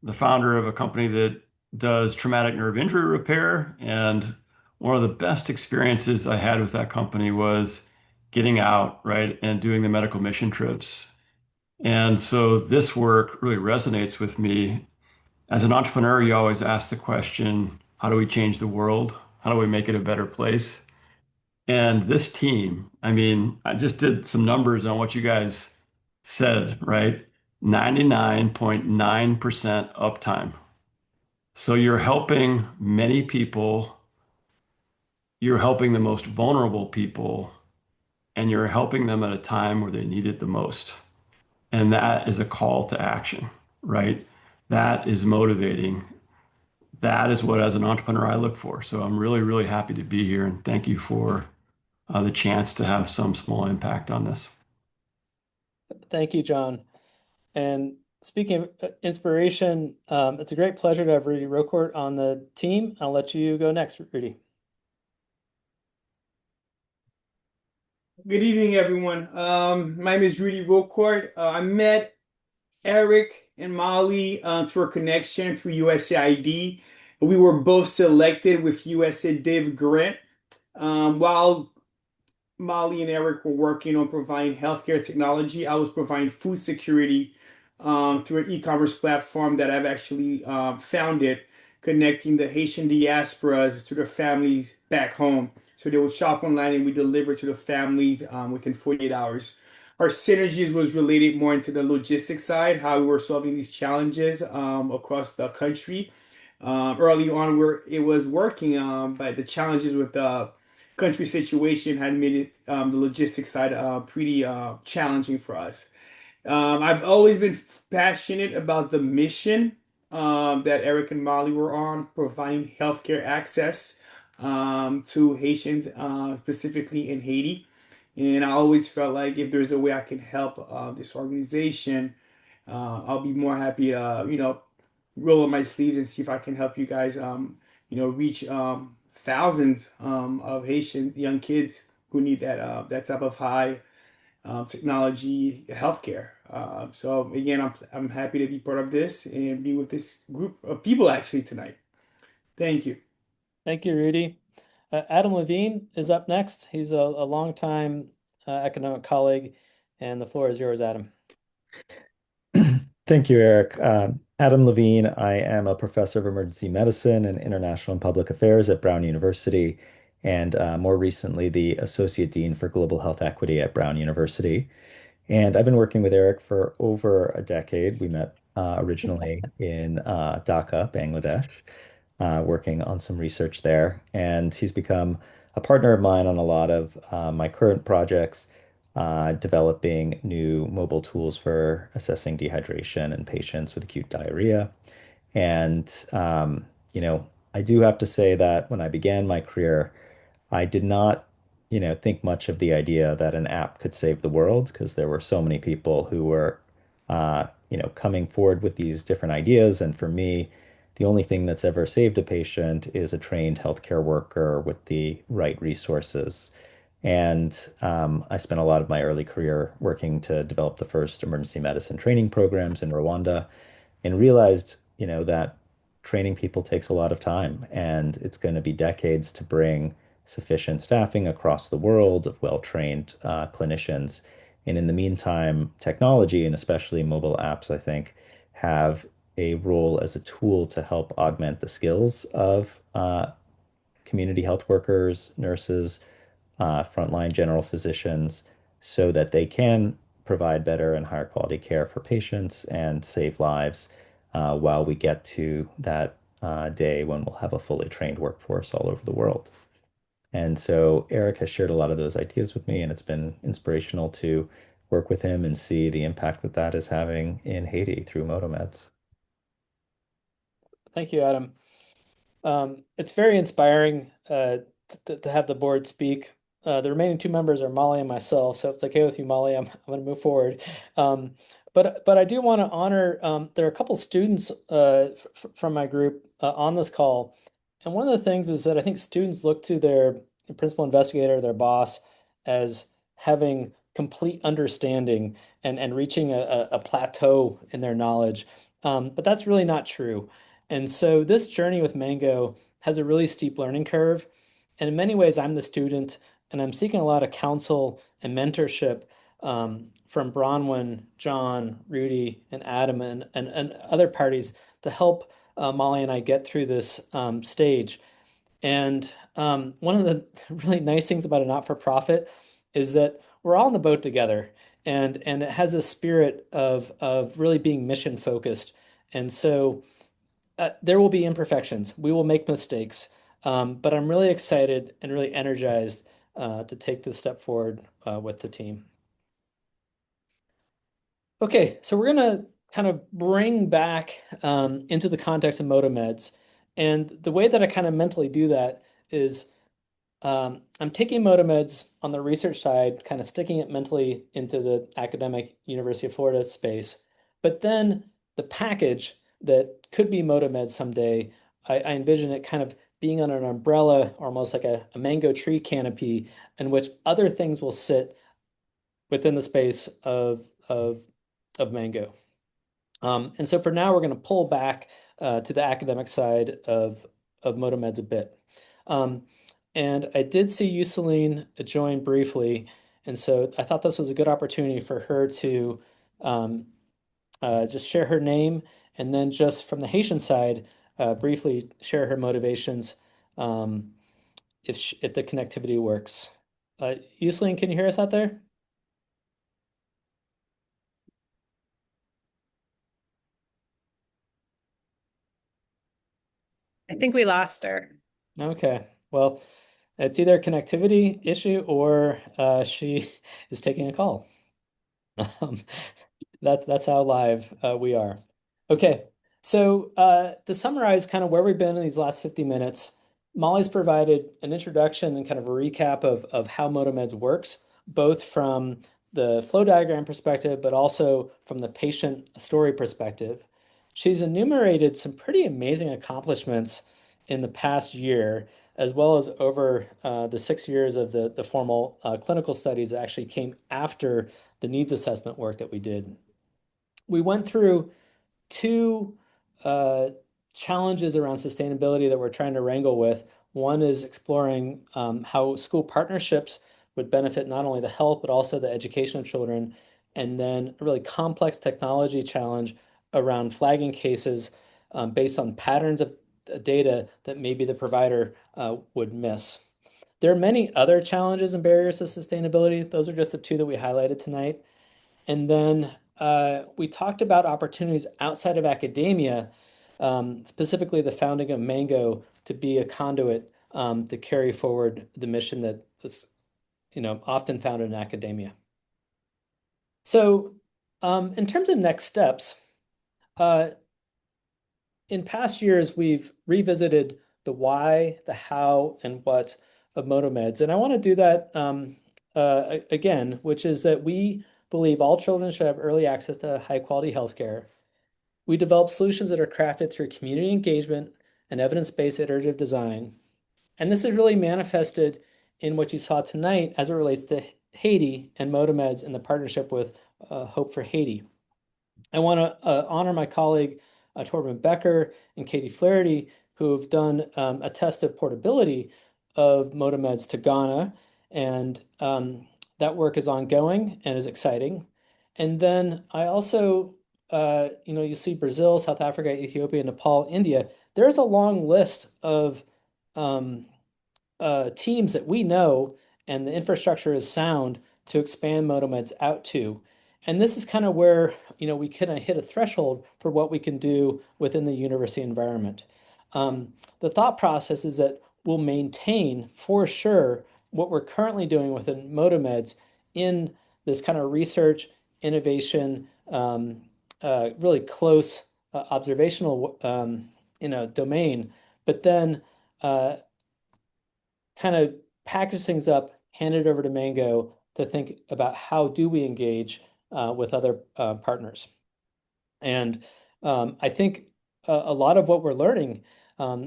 F: the founder of a company that does traumatic nerve injury repair. And one of the best experiences I had with that company was getting out, right, and doing the medical mission trips. And so this work really resonates with me. As an entrepreneur, you always ask the question, how do we change the world? How do we make it a better place? And this team, I mean, I just did some numbers on what you guys said, right? 99.9% uptime. So you're helping many people, you're helping the most vulnerable people, and you're helping them at a time where they need it the most. And that is a call to action, right? That is motivating. That is what, as an entrepreneur, I look for. So I'm really, really happy to be here. And thank you for the chance to have some small impact on this.
A: Thank you, John. And speaking of inspiration, it's a great pleasure to have Rudy Rocourt on the team. I'll let you go next, Rudy.
G: Good evening, everyone. My name is Rudy Rocourt. I met Eric and Molly through a connection through USAID. We were both selected with USA Div grant. While Molly and Eric were working on providing healthcare technology, I was providing food security through an e-commerce platform that I've actually founded, connecting the Haitian diasporas to their families back home. So they would shop online and we deliver to the families within 48 hours. Our synergies was related more into the logistics side, how we were solving these challenges across the country. Early on, where it was working, but the challenges with the country situation had made it the logistics side pretty challenging for us. I've always been passionate about the mission that Eric and Molly were on, providing healthcare access to Haitians, specifically in Haiti. And I always felt like if there's a way I can help this organization, I'll be more happy to, roll up my sleeves and see if I can help you guys, reach thousands of Haitian young kids who need that type of high technology healthcare. So again, I'm happy to be part of this and be with this group of people actually tonight. Thank you.
A: Thank you, Rudy. Adam Levine is up next. He's a longtime academic colleague, and the floor is yours, Adam.
H: Thank you, Eric. Adam Levine, I am a professor of emergency medicine and international and public affairs at Brown University, and more recently, the associate dean for global health equity at Brown University. And I've been working with Eric for over a decade. We met originally in Dhaka, Bangladesh, working on some research there. And he's become a partner of mine on a lot of my current projects, developing new mobile tools for assessing dehydration in patients with acute diarrhea. And, I do have to say that when I began my career, I did not, think much of the idea that an app could save the world because there were so many people who were, coming forward with these different ideas. And for me, the only thing that's ever saved a patient is a trained healthcare worker with the right resources. And I spent a lot of my early career working to develop the first emergency medicine training programs in Rwanda and realized, that training people takes a lot of time and it's going to be decades to bring sufficient staffing across the world of well-trained clinicians. And in the meantime, technology and especially mobile apps, I think, have a role as a tool to help augment the skills of community health workers, nurses, frontline general physicians, so that they can provide better and higher quality care for patients and save lives while we get to that day when we'll have a fully trained workforce all over the world. And so Eric has shared a lot of those ideas with me, and it's been inspirational to work with him and see the impact that that is having in Haiti through MotoMeds.
A: Thank you, Adam. It's very inspiring to have the board speak. The remaining two members are Molly and myself, so if it's okay with you, Molly, I'm going to move forward. But I do want to honor there are a couple students from my group on this call, and one of the things is that I think students look to their principal investigator, their boss, as having complete understanding and reaching a plateau in their knowledge. But that's really not true. And so this journey with Mango has a really steep learning curve. And in many ways, I'm the student and I'm seeking a lot of counsel and mentorship from Bronwyn, John, Rudy, and Adam and other parties to help Molly and I get through this stage. And one of the really nice things about a not-for-profit is that we're all in the boat together. And it has a spirit of really being mission focused. And so there will be imperfections. We will make mistakes. But I'm really excited and really energized to take this step forward with the team. Okay, so we're going to kind of bring back into the context of MotoMeds. And the way that I kind of mentally do that is I'm taking MotoMeds on the research side, kind of sticking it mentally into the academic University of Florida space. But then the package that could be MotoMeds someday, I envision it kind of being on an umbrella, almost like a mango tree canopy, in which other things will sit within the space of mango. And so for now, we're going to pull back to the academic side of MotoMeds a bit. And I did see Yuseline join briefly, and so I thought this was a good opportunity for her to just share her name, and then just from the Haitian side, briefly share her motivations if the connectivity works. Yuseline, can you hear us out there?
C: I think we lost her.
A: Okay. Well, it's either a connectivity issue or she is taking a call. Um, that's how live we are. Okay. So to summarize kind of where we've been in these last 50 minutes, Molly's provided an introduction and kind of a recap of how MotoMeds works, both from the flow diagram perspective, but also from the patient story perspective. She's enumerated some pretty amazing accomplishments in the past year, as well as over the 6 years of the formal clinical studies that actually came after the needs assessment work that we did. We went through two uh, challenges around sustainability that we're trying to wrangle with. One is exploring how school partnerships would benefit not only the health, but also the education of children. And then a really complex technology challenge around flagging cases based on patterns of data that maybe the provider would miss. There are many other challenges and barriers to sustainability. Those are just the two that we highlighted tonight. And then we talked about opportunities outside of academia, specifically the founding of Mango to be a conduit to carry forward the mission that is, often found in academia. So, in terms of next steps, uh, in past years, we've revisited the why, the how, and what of MotoMeds. And I want to do that again, which is that we believe all children should have early access to high quality healthcare. We develop solutions that are crafted through community engagement and evidence-based iterative design. And this is really manifested in what you saw tonight as it relates to Haiti and MotoMeds in the partnership with Hope for Haiti. I want to honor my colleague Torben Becker and Katie Flaherty, who have done a test of portability of MotoMeds to Ghana, and that work is ongoing and is exciting. And then I also, you see Brazil, South Africa, Ethiopia, Nepal, India. There's a long list of um, teams that we know and the infrastructure is sound to expand MotoMeds out to. And this is kind of where, we kind of hit a threshold for what we can do within the university environment. The thought process is that we'll maintain for sure what we're currently doing within MotoMeds in this kind of research, innovation, really close observational, domain, but then kind of package things up, hand it over to Mango to think about how do we engage with other partners. And I think a lot of what we're learning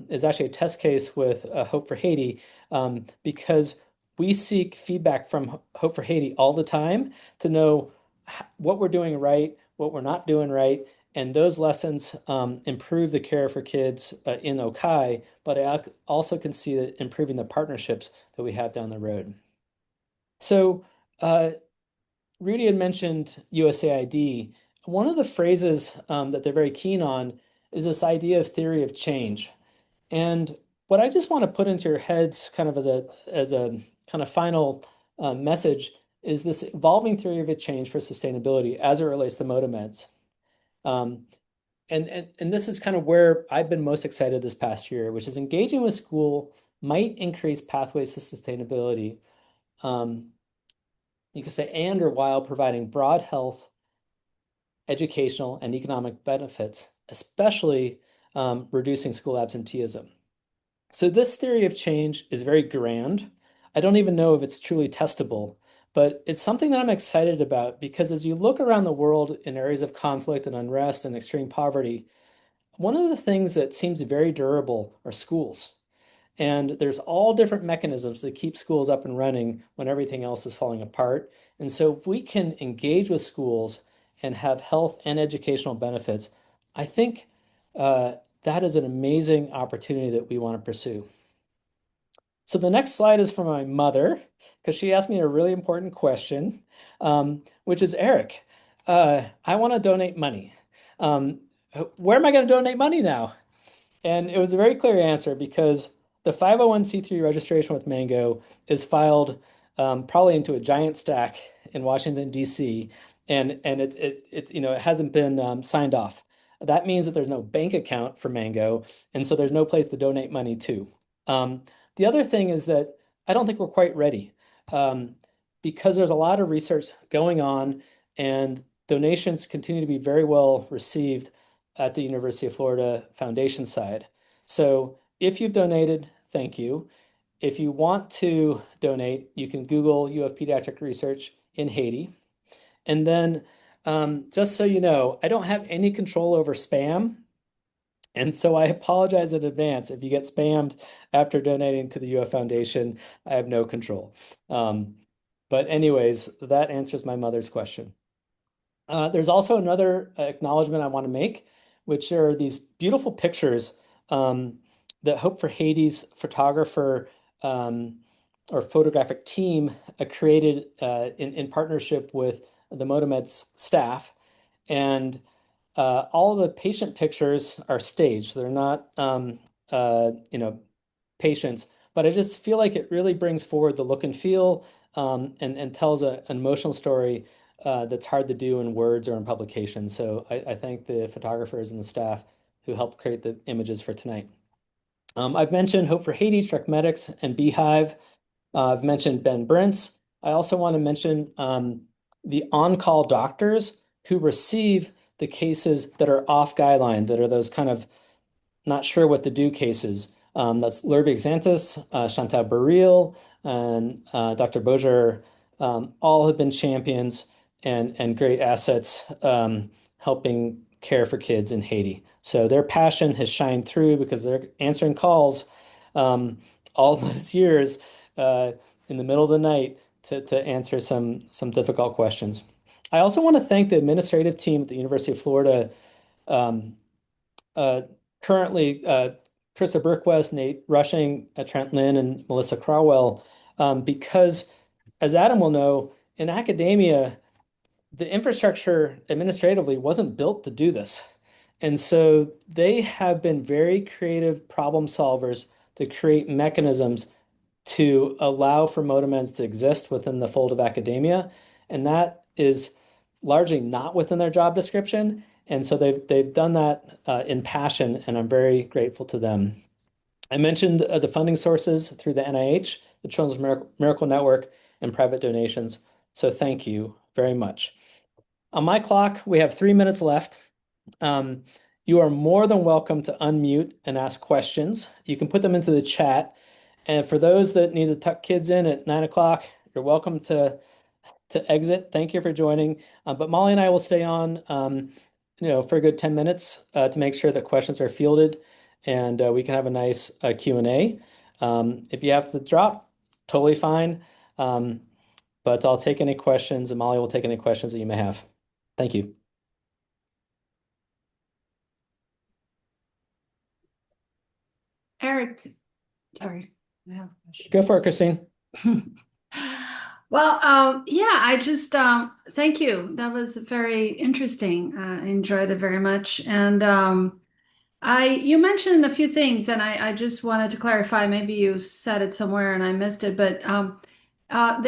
A: is actually a test case with Hope for Haiti because we seek feedback from Hope for Haiti all the time to know what we're doing right, what we're not doing right, and those lessons improve the care for kids in Okai, but I also can see that improving the partnerships that we have down the road. So Rudy had mentioned USAID. One of the phrases that they're very keen on is this idea of theory of change. And what I just want to put into your heads kind of as a kind of final message is this evolving theory of a change for sustainability as it relates to MotoMeds. Um, and this is kind of where I've been most excited this past year, which is engaging with school might increase pathways to sustainability. You could say, and or while providing broad health, educational, and economic benefits, especially reducing school absenteeism. So this theory of change is very grand. I don't even know if it's truly testable, but it's something that I'm excited about because as you look around the world in areas of conflict and unrest and extreme poverty, one of the things that seems very durable are schools. And there's all different mechanisms that keep schools up and running when everything else is falling apart. And so if we can engage with schools and have health and educational benefits, I think that is an amazing opportunity that we want to pursue. So the next slide is from my mother, because she asked me a really important question, which is, Eric, I want to donate money. Where am I going to donate money now? And it was a very clear answer because the 501c3 registration with Mango is filed probably into a giant stack in Washington, D.C., and it hasn't been signed off. That means that there's no bank account for Mango, and so there's no place to donate money to. The other thing is that I don't think we're quite ready because there's a lot of research going on, and donations continue to be very well received at the University of Florida Foundation side. So if you've donated, thank you. If you want to donate, you can Google UF Pediatric Research in Haiti. And then just so you know, I don't have any control over spam. And so I apologize in advance if you get spammed after donating to the UF Foundation. I have no control. But anyways, that answers my mother's question. There's also another acknowledgement I want to make, which are these beautiful pictures that Hope for Haiti's photographer or photographic team created in partnership with the MotoMeds staff. And all the patient pictures are staged. They're not, patients, but I just feel like it really brings forward the look and feel and tells an emotional story that's hard to do in words or in publication. So I thank the photographers and the staff who helped create the images for tonight. I've mentioned Hope for Haiti, Trek Medics, and Beehive. I've mentioned Ben Brent's. I also want to mention the on-call doctors who receive the cases that are off guideline, that are those kind of not sure what to do cases. That's Lurby Xanthus, Chantal Baril, and Dr. Boger. All have been champions and great assets helping care for kids in Haiti. So their passion has shined through because they're answering calls all those years in the middle of the night to answer some difficult questions. I also want to thank the administrative team at the University of Florida. Um, uh, Currently, Krista Berquist, Nate Rushing, Trent Lynn, and Melissa Crowell, because as Adam will know, in academia, the infrastructure administratively wasn't built to do this. And so they have been very creative problem solvers to create mechanisms to allow for MotoMeds to exist within the fold of academia. And that is largely not within their job description. And so they've done that in passion, and I'm very grateful to them. I mentioned the funding sources through the NIH, the Children's Miracle Network, and private donations. So thank you very much. On my clock, we have 3 minutes left. You are more than welcome to unmute and ask questions. You can put them into the chat. And for those that need to tuck kids in at 9 o'clock, you're welcome to exit. Thank you for joining. But Molly and I will stay on, for a good 10 minutes to make sure that questions are fielded and we can have a nice Q&A. If you have to drop, totally fine. But I'll take any questions and Molly will take any questions that you may have. Thank you.
I: Eric, sorry.
A: Go for it, Christine.
I: Well, yeah, I just thank you. That was very interesting. I enjoyed it very much. And you mentioned a few things, and I just wanted to clarify. Maybe you said it somewhere and I missed it, but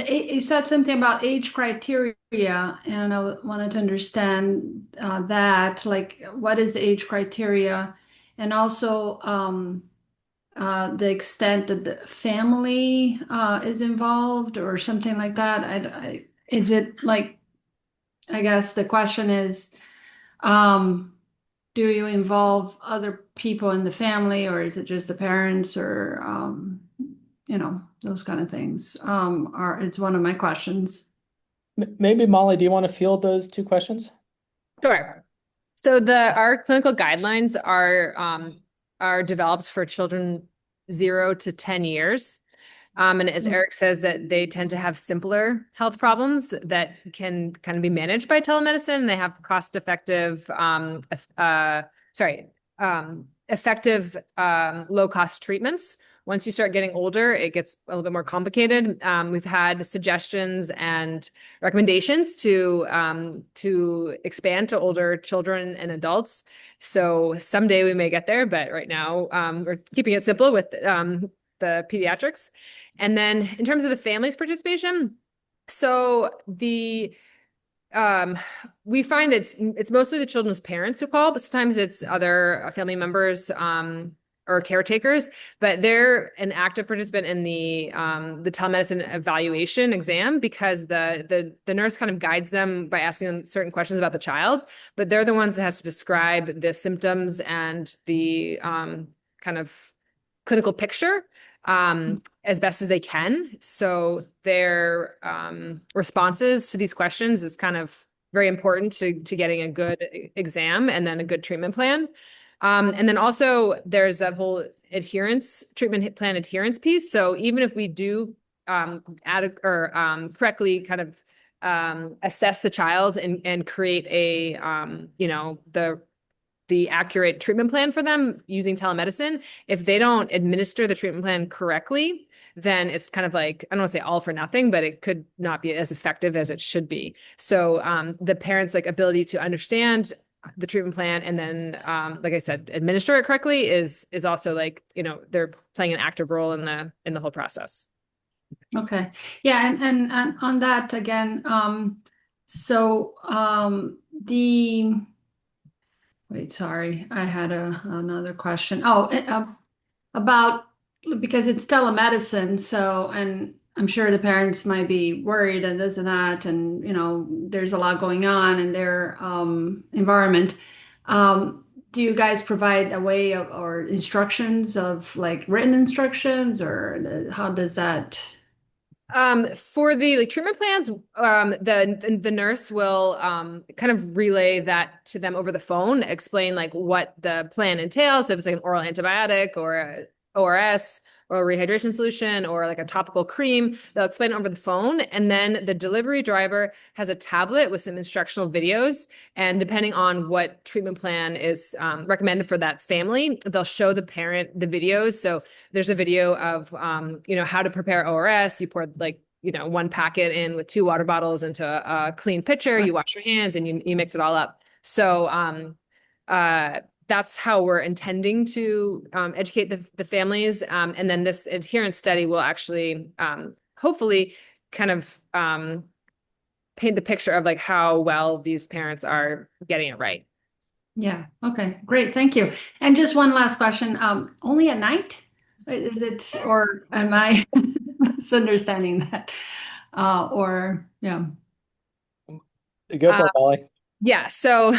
I: you said something about age criteria, and I wanted to understand that, like, what is the age criteria, and also the extent that the family is involved or something like that. Is it like, I guess the question is, do you involve other people in the family, or is it just the parents, or those kind of things? It's one of my questions.
A: Maybe Molly, do you want to field those two questions?
C: Sure. So our clinical guidelines are developed for children 0 to 10 years. And as Eric says, that they tend to have simpler health problems that can kind of be managed by telemedicine. They have cost-effective, effective low-cost treatments. Once you start getting older, it gets a little bit more complicated. We've had suggestions and recommendations to expand to older children and adults. So someday we may get there, but right now we're keeping it simple with the pediatrics. And then in terms of the family's participation, so we find that it's mostly the children's parents who call, but sometimes it's other family members or caretakers, but they're an active participant in the telemedicine evaluation exam, because the nurse kind of guides them by asking them certain questions about the child, but they're the ones that has to describe the symptoms and the kind of clinical picture as best as they can. So their responses to these questions is kind of very important to getting a good exam and then a good treatment plan. And then also there's that whole treatment plan adherence piece. So even if we do correctly kind of assess the child and create a the accurate treatment plan for them using telemedicine, if they don't administer the treatment plan correctly, then it's kind of like, I don't want to say all for nothing, but it could not be as effective as it should be. So the parents' like ability to understand the treatment plan and then, like I said, administer it correctly is also like, they're playing an active role in the whole process.
I: Okay. Yeah, and on that again, so the wait, sorry, I had another question. Oh, about because it's telemedicine, so and I'm sure the parents might be worried and this and that, and there's a lot going on in their environment. Do you guys provide a way of or instructions of like written instructions, or how does that?
C: For the treatment plans, the nurse will kind of relay that to them over the phone, explain like what the plan entails. So if it's like an oral antibiotic or a ORS or a rehydration solution or like a topical cream, they'll explain it over the phone. And then the delivery driver has a tablet with some instructional videos. And depending on what treatment plan is recommended for that family, they'll show the parent the videos. So there's a video of, how to prepare ORS. You pour like, one packet in with 2 water bottles into a clean pitcher. You wash your hands and you mix it all up. So that's how we're intending to educate the families. And then this adherence study will actually hopefully kind of paint the picture of like how well these parents are getting it right.
I: Yeah. Okay. Great. Thank you. And just one last question. Only at night? Is it, or am I misunderstanding that? Or yeah.
A: Go for it, Molly.
C: Yeah. So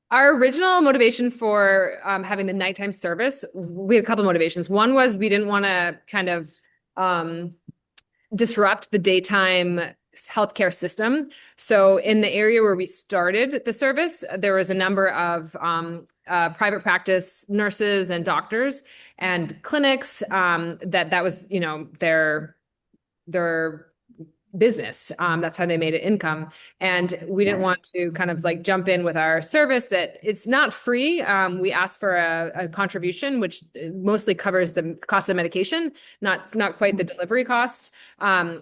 C: our original motivation for having the nighttime service, we had a couple of motivations. One was we didn't want to kind of disrupt the daytime healthcare system. So in the area where we started the service, there was a number of private practice nurses and doctors and clinics that was, their business. That's how they made it income. And we didn't want to kind of like jump in with our service that it's not free. We asked for a contribution, which mostly covers the cost of medication, not quite the delivery cost. When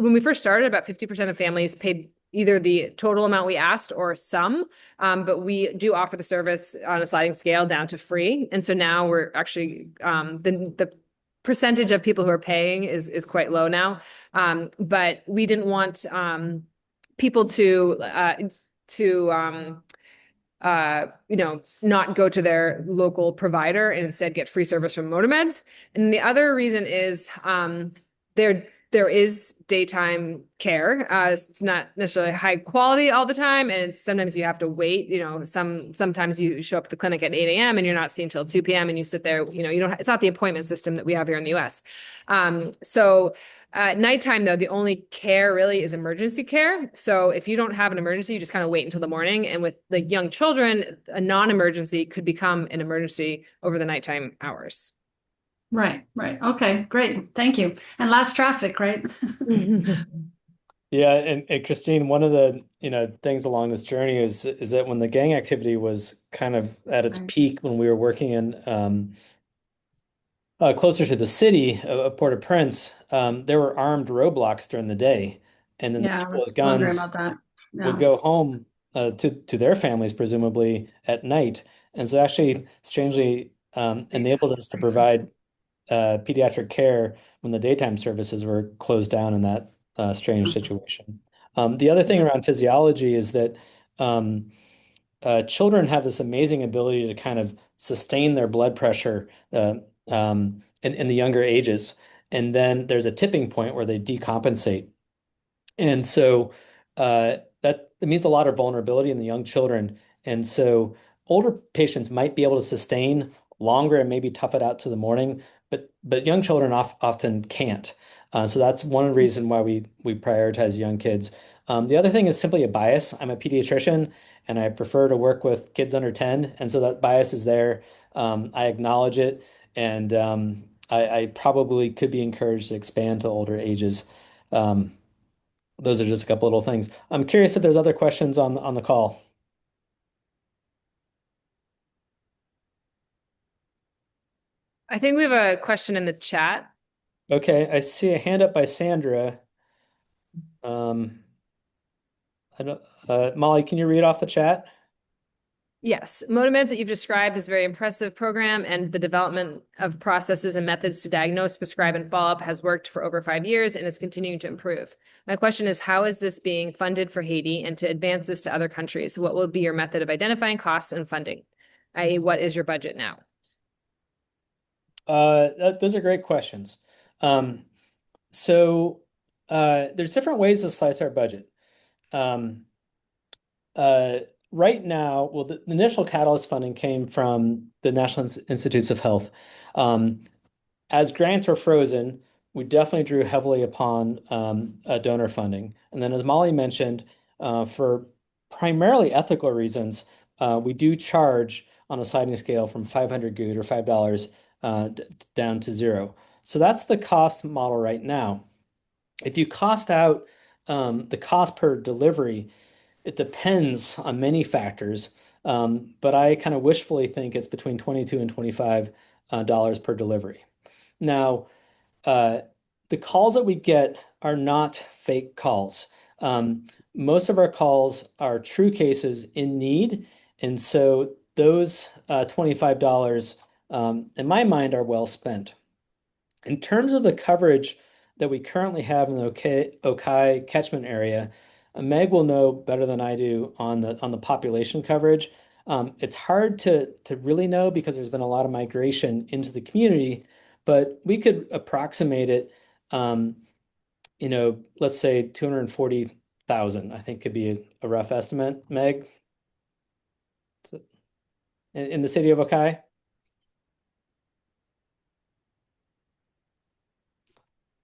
C: we first started, about 50% of families paid either the total amount we asked or some, but we do offer the service on a sliding scale down to free. And so now we're actually, the percentage of people who are paying is quite low now. But we didn't want people to not go to their local provider and instead get free service from MotoMeds. And the other reason is there is daytime care. It's not necessarily high quality all the time, and sometimes you have to wait. Sometimes you show up at the clinic at 8 a.m. and you're not seen till 2 p.m. and you sit there. It's not the appointment system that we have here in the U.S. So at nighttime, though, the only care really is emergency care. So if you don't have an emergency, you just kind of wait until the morning. And with the young children, a non-emergency could become an emergency over the nighttime hours.
I: Right. Okay, great. Thank you. And less traffic, right?
A: Yeah, and Christine, one of the things along this journey is that when the gang activity was kind of at its peak, when we were working in closer to the city of Port-au-Prince, there were armed roadblocks during the day, and then the people with guns would go home to their families, presumably at night, and so actually, strangely, enabled us to provide pediatric care when the daytime services were closed down in that strange situation. The other thing around physiology is that children have this amazing ability to kind of sustain their blood pressure in the younger ages. And then there's a tipping point where they decompensate. And so that it means a lot of vulnerability in the young children. And so older patients might be able to sustain longer and maybe tough it out to the morning, but young children often can't. So that's one reason why we prioritize young kids. The other thing is simply a bias. I'm a pediatrician and I prefer to work with kids under 10, and so that bias is there. I acknowledge it, and I probably could be encouraged to expand to older ages. Um, those are just a couple little things. I'm curious if there's other questions on the call.
C: I think we have a question in the chat.
A: Okay, I see a hand up by Sandra. Um, I don't, Molly, can you read off the chat?
C: Yes, MotoMeds that you've described is a very impressive program, and the development of processes and methods to diagnose, prescribe, and follow up has worked for over 5 years and is continuing to improve. My question is, how is this being funded for Haiti, and to advance this to other countries? What will be your method of identifying costs and funding? I.e., what is your budget now?
A: Those are great questions. Um, there's different ways to slice our budget. Um, uh, right now, well, the initial catalyst funding came from the National Institutes of Health. As grants were frozen, we definitely drew heavily upon donor funding. And then, as Molly mentioned, for primarily ethical reasons, we do charge on a sliding scale from 500 good or $5 down to zero. So that's the cost model right now. If you cost out the cost per delivery, it depends on many factors, but I kind of wishfully think it's between 22 and $25 dollars per delivery. Now, uh, the calls that we get are not fake calls. Most of our calls are true cases in need, and so those $25, in my mind, are well spent. In terms of the coverage that we currently have in the Okai catchment area, Meg will know better than I do on the population coverage. It's hard to really know because there's been a lot of migration into the community, but we could approximate it. Um, let's say 240,000, I think could be a rough estimate. Meg, in the city of Okai?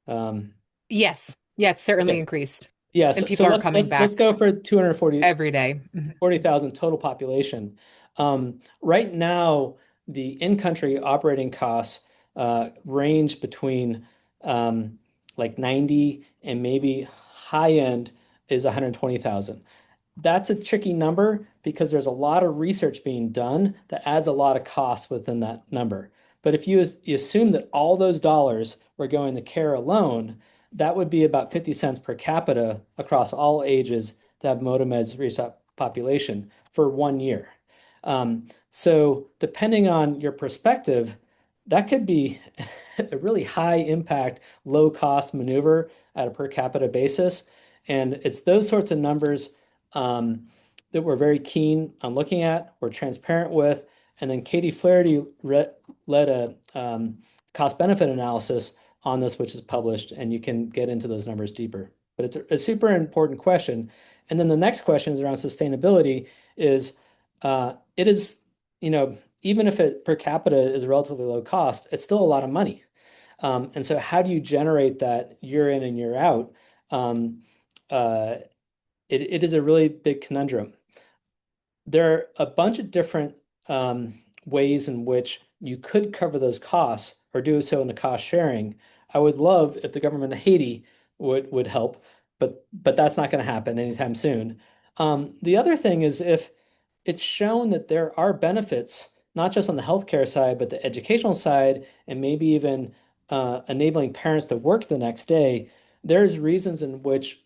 A: Um,
B: Yes. Yeah, it's certainly
A: okay.
B: increased.
A: Yeah,
B: And
A: so
B: people are
A: let's
B: coming
A: let's let's
B: back
A: go for 240
B: every day. Mhm.
A: 40,000 total population. Right now, the in-country operating costs range between like 90 and maybe high end is 120,000. That's a tricky number because there's a lot of research being done that adds a lot of costs within that number. But if you assume that all those dollars were going to care alone, that would be about 50 cents per capita across all ages to have MotoMeds reach that population for 1 year. So depending on your perspective, that could be a really high impact, low cost maneuver at a per capita basis. And it's those sorts of numbers um, that we're very keen on looking at, we're transparent with. And then Katie Flaherty led a cost benefit analysis on this, which is published, and you can get into those numbers deeper. But it's a super important question. And then the next question is around sustainability is it is, even if it per capita is relatively low cost, it's still a lot of money. And so how do you generate that year in and year out? Um, uh, it is a really big conundrum. There are a bunch of different ways in which you could cover those costs or do so in a cost sharing. I would love if the government of Haiti would help, but that's not going to happen anytime soon. The other thing is if it's shown that there are benefits, not just on the healthcare side, but the educational side, and maybe even enabling parents to work the next day, there's reasons in which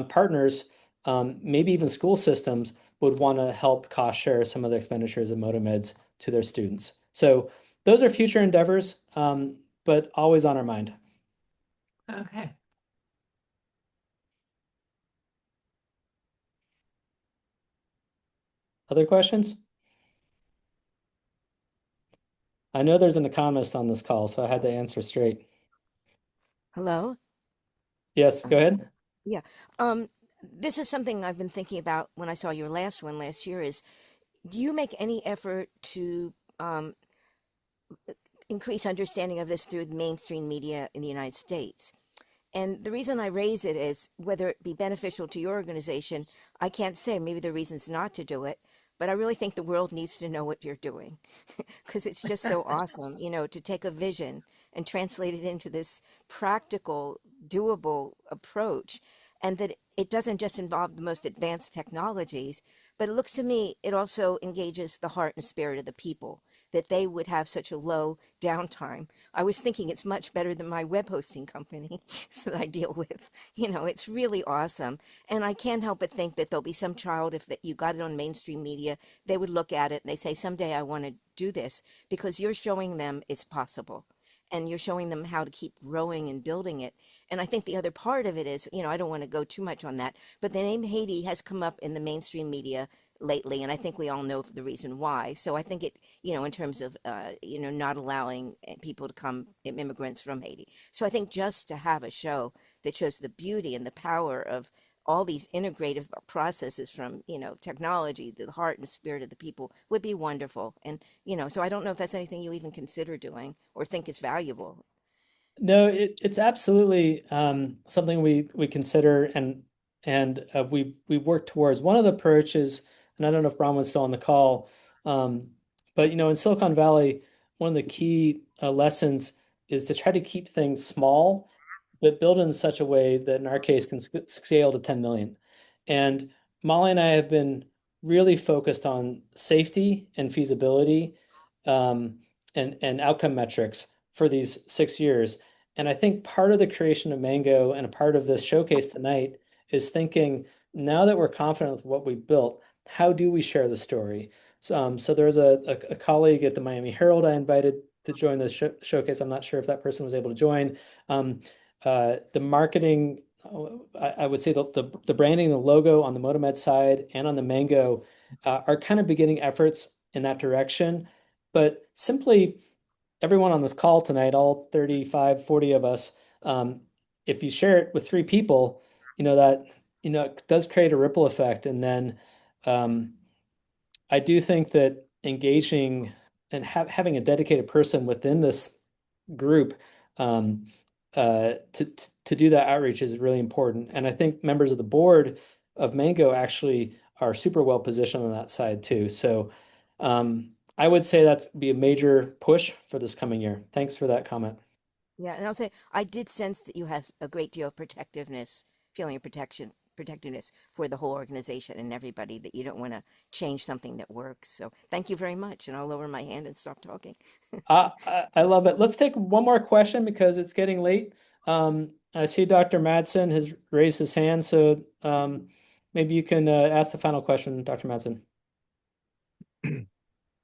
A: partners, maybe even school systems, would want to help cost share some of the expenditures of MotoMeds to their students. So those are future endeavors, but always on our mind.
B: Okay.
A: Other questions? I know there's an economist on this call, so I had to answer straight.
J: Hello?
A: Yes, go
J: Um,
A: ahead.
J: yeah. This is something I've been thinking about when I saw your last one last year is, do you make any effort to increase understanding of this through the mainstream media in the United States. And the reason I raise it is whether it be beneficial to your organization, I can't say. Maybe the reasons not to do it, but I really think the world needs to know what you're doing because it's just so awesome, to take a vision and translate it into this practical, doable approach. And that it doesn't just involve the most advanced technologies, but it looks to me it also engages the heart and spirit of the people, that they would have such a low downtime. I was thinking it's much better than my web hosting company that I deal with. It's really awesome. And I can't help but think that there'll be some child, if that you got it on mainstream media, they would look at it and they say, someday I want to do this, because you're showing them it's possible. And you're showing them how to keep growing and building it. And I think the other part of it is, I don't want to go too much on that, but the name Haiti has come up in the mainstream media lately, and I think we all know the reason why. So I think it, in terms of, not allowing people to come, immigrants from Haiti. So I think just to have a show that shows the beauty and the power of all these integrative processes from, technology to the heart and spirit of the people would be wonderful. And, so I don't know if that's anything you even consider doing or think is valuable.
A: No, it's absolutely something we consider and we've worked towards. One of the approaches, and I don't know if Bron was still on the call, but in Silicon Valley, one of the key lessons is to try to keep things small, but build in such a way that in our case can scale to 10 million. And Molly and I have been really focused on safety and feasibility and outcome metrics for these 6 years. And I think part of the creation of Mango and a part of this showcase tonight is thinking, now that we're confident with what we built, how do we share the story? So there's a colleague at the Miami Herald I invited to join the showcase. I'm not sure if that person was able to join. The marketing, I would say the branding, the logo on the MotoMed side and on the Mango are kind of beginning efforts in that direction. But simply, everyone on this call tonight, all 35, 40 of us, if you share it with three people, that, it does create a ripple effect. And then I do think that engaging and having a dedicated person within this group um, to do that outreach is really important. And I think members of the board of Mango actually are super well positioned on that side too. So I would say that's be a major push for this coming year. Thanks for that comment.
J: Yeah, and I'll say I did sense that you have a great deal of feeling of protectiveness for the whole organization and everybody, that you don't want to change something that works. So thank you very much, and I'll lower my hand and stop talking.
A: I love it. Let's take one more question because it's getting late. I see Dr. Madsen has raised his hand, so maybe you can ask the final question, Dr. Madsen.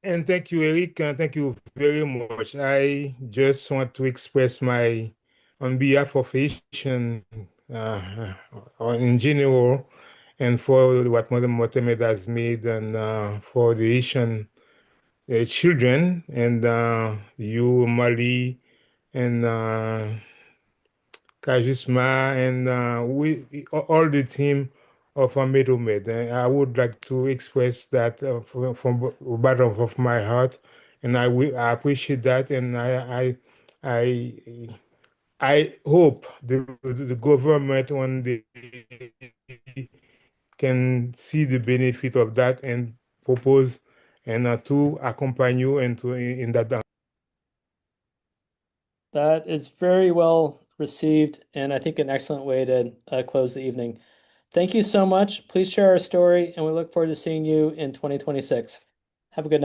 K: And thank you, Eric, and thank you very much. I just want to express on behalf of Haitian, in general, and for what Mother Mohamed has made, and for the Haitian children, and you, Mali, and Kajisma, and all the team of MotoMed. And I would like to express that from the bottom of my heart, and I appreciate that, and I I hope the government one day can see the benefit of that and propose and to accompany you and to in that.
A: That is very well received, and I think an excellent way to close the evening. Thank you so much. Please share our story, and we look forward to seeing you in 2026. Have a good night.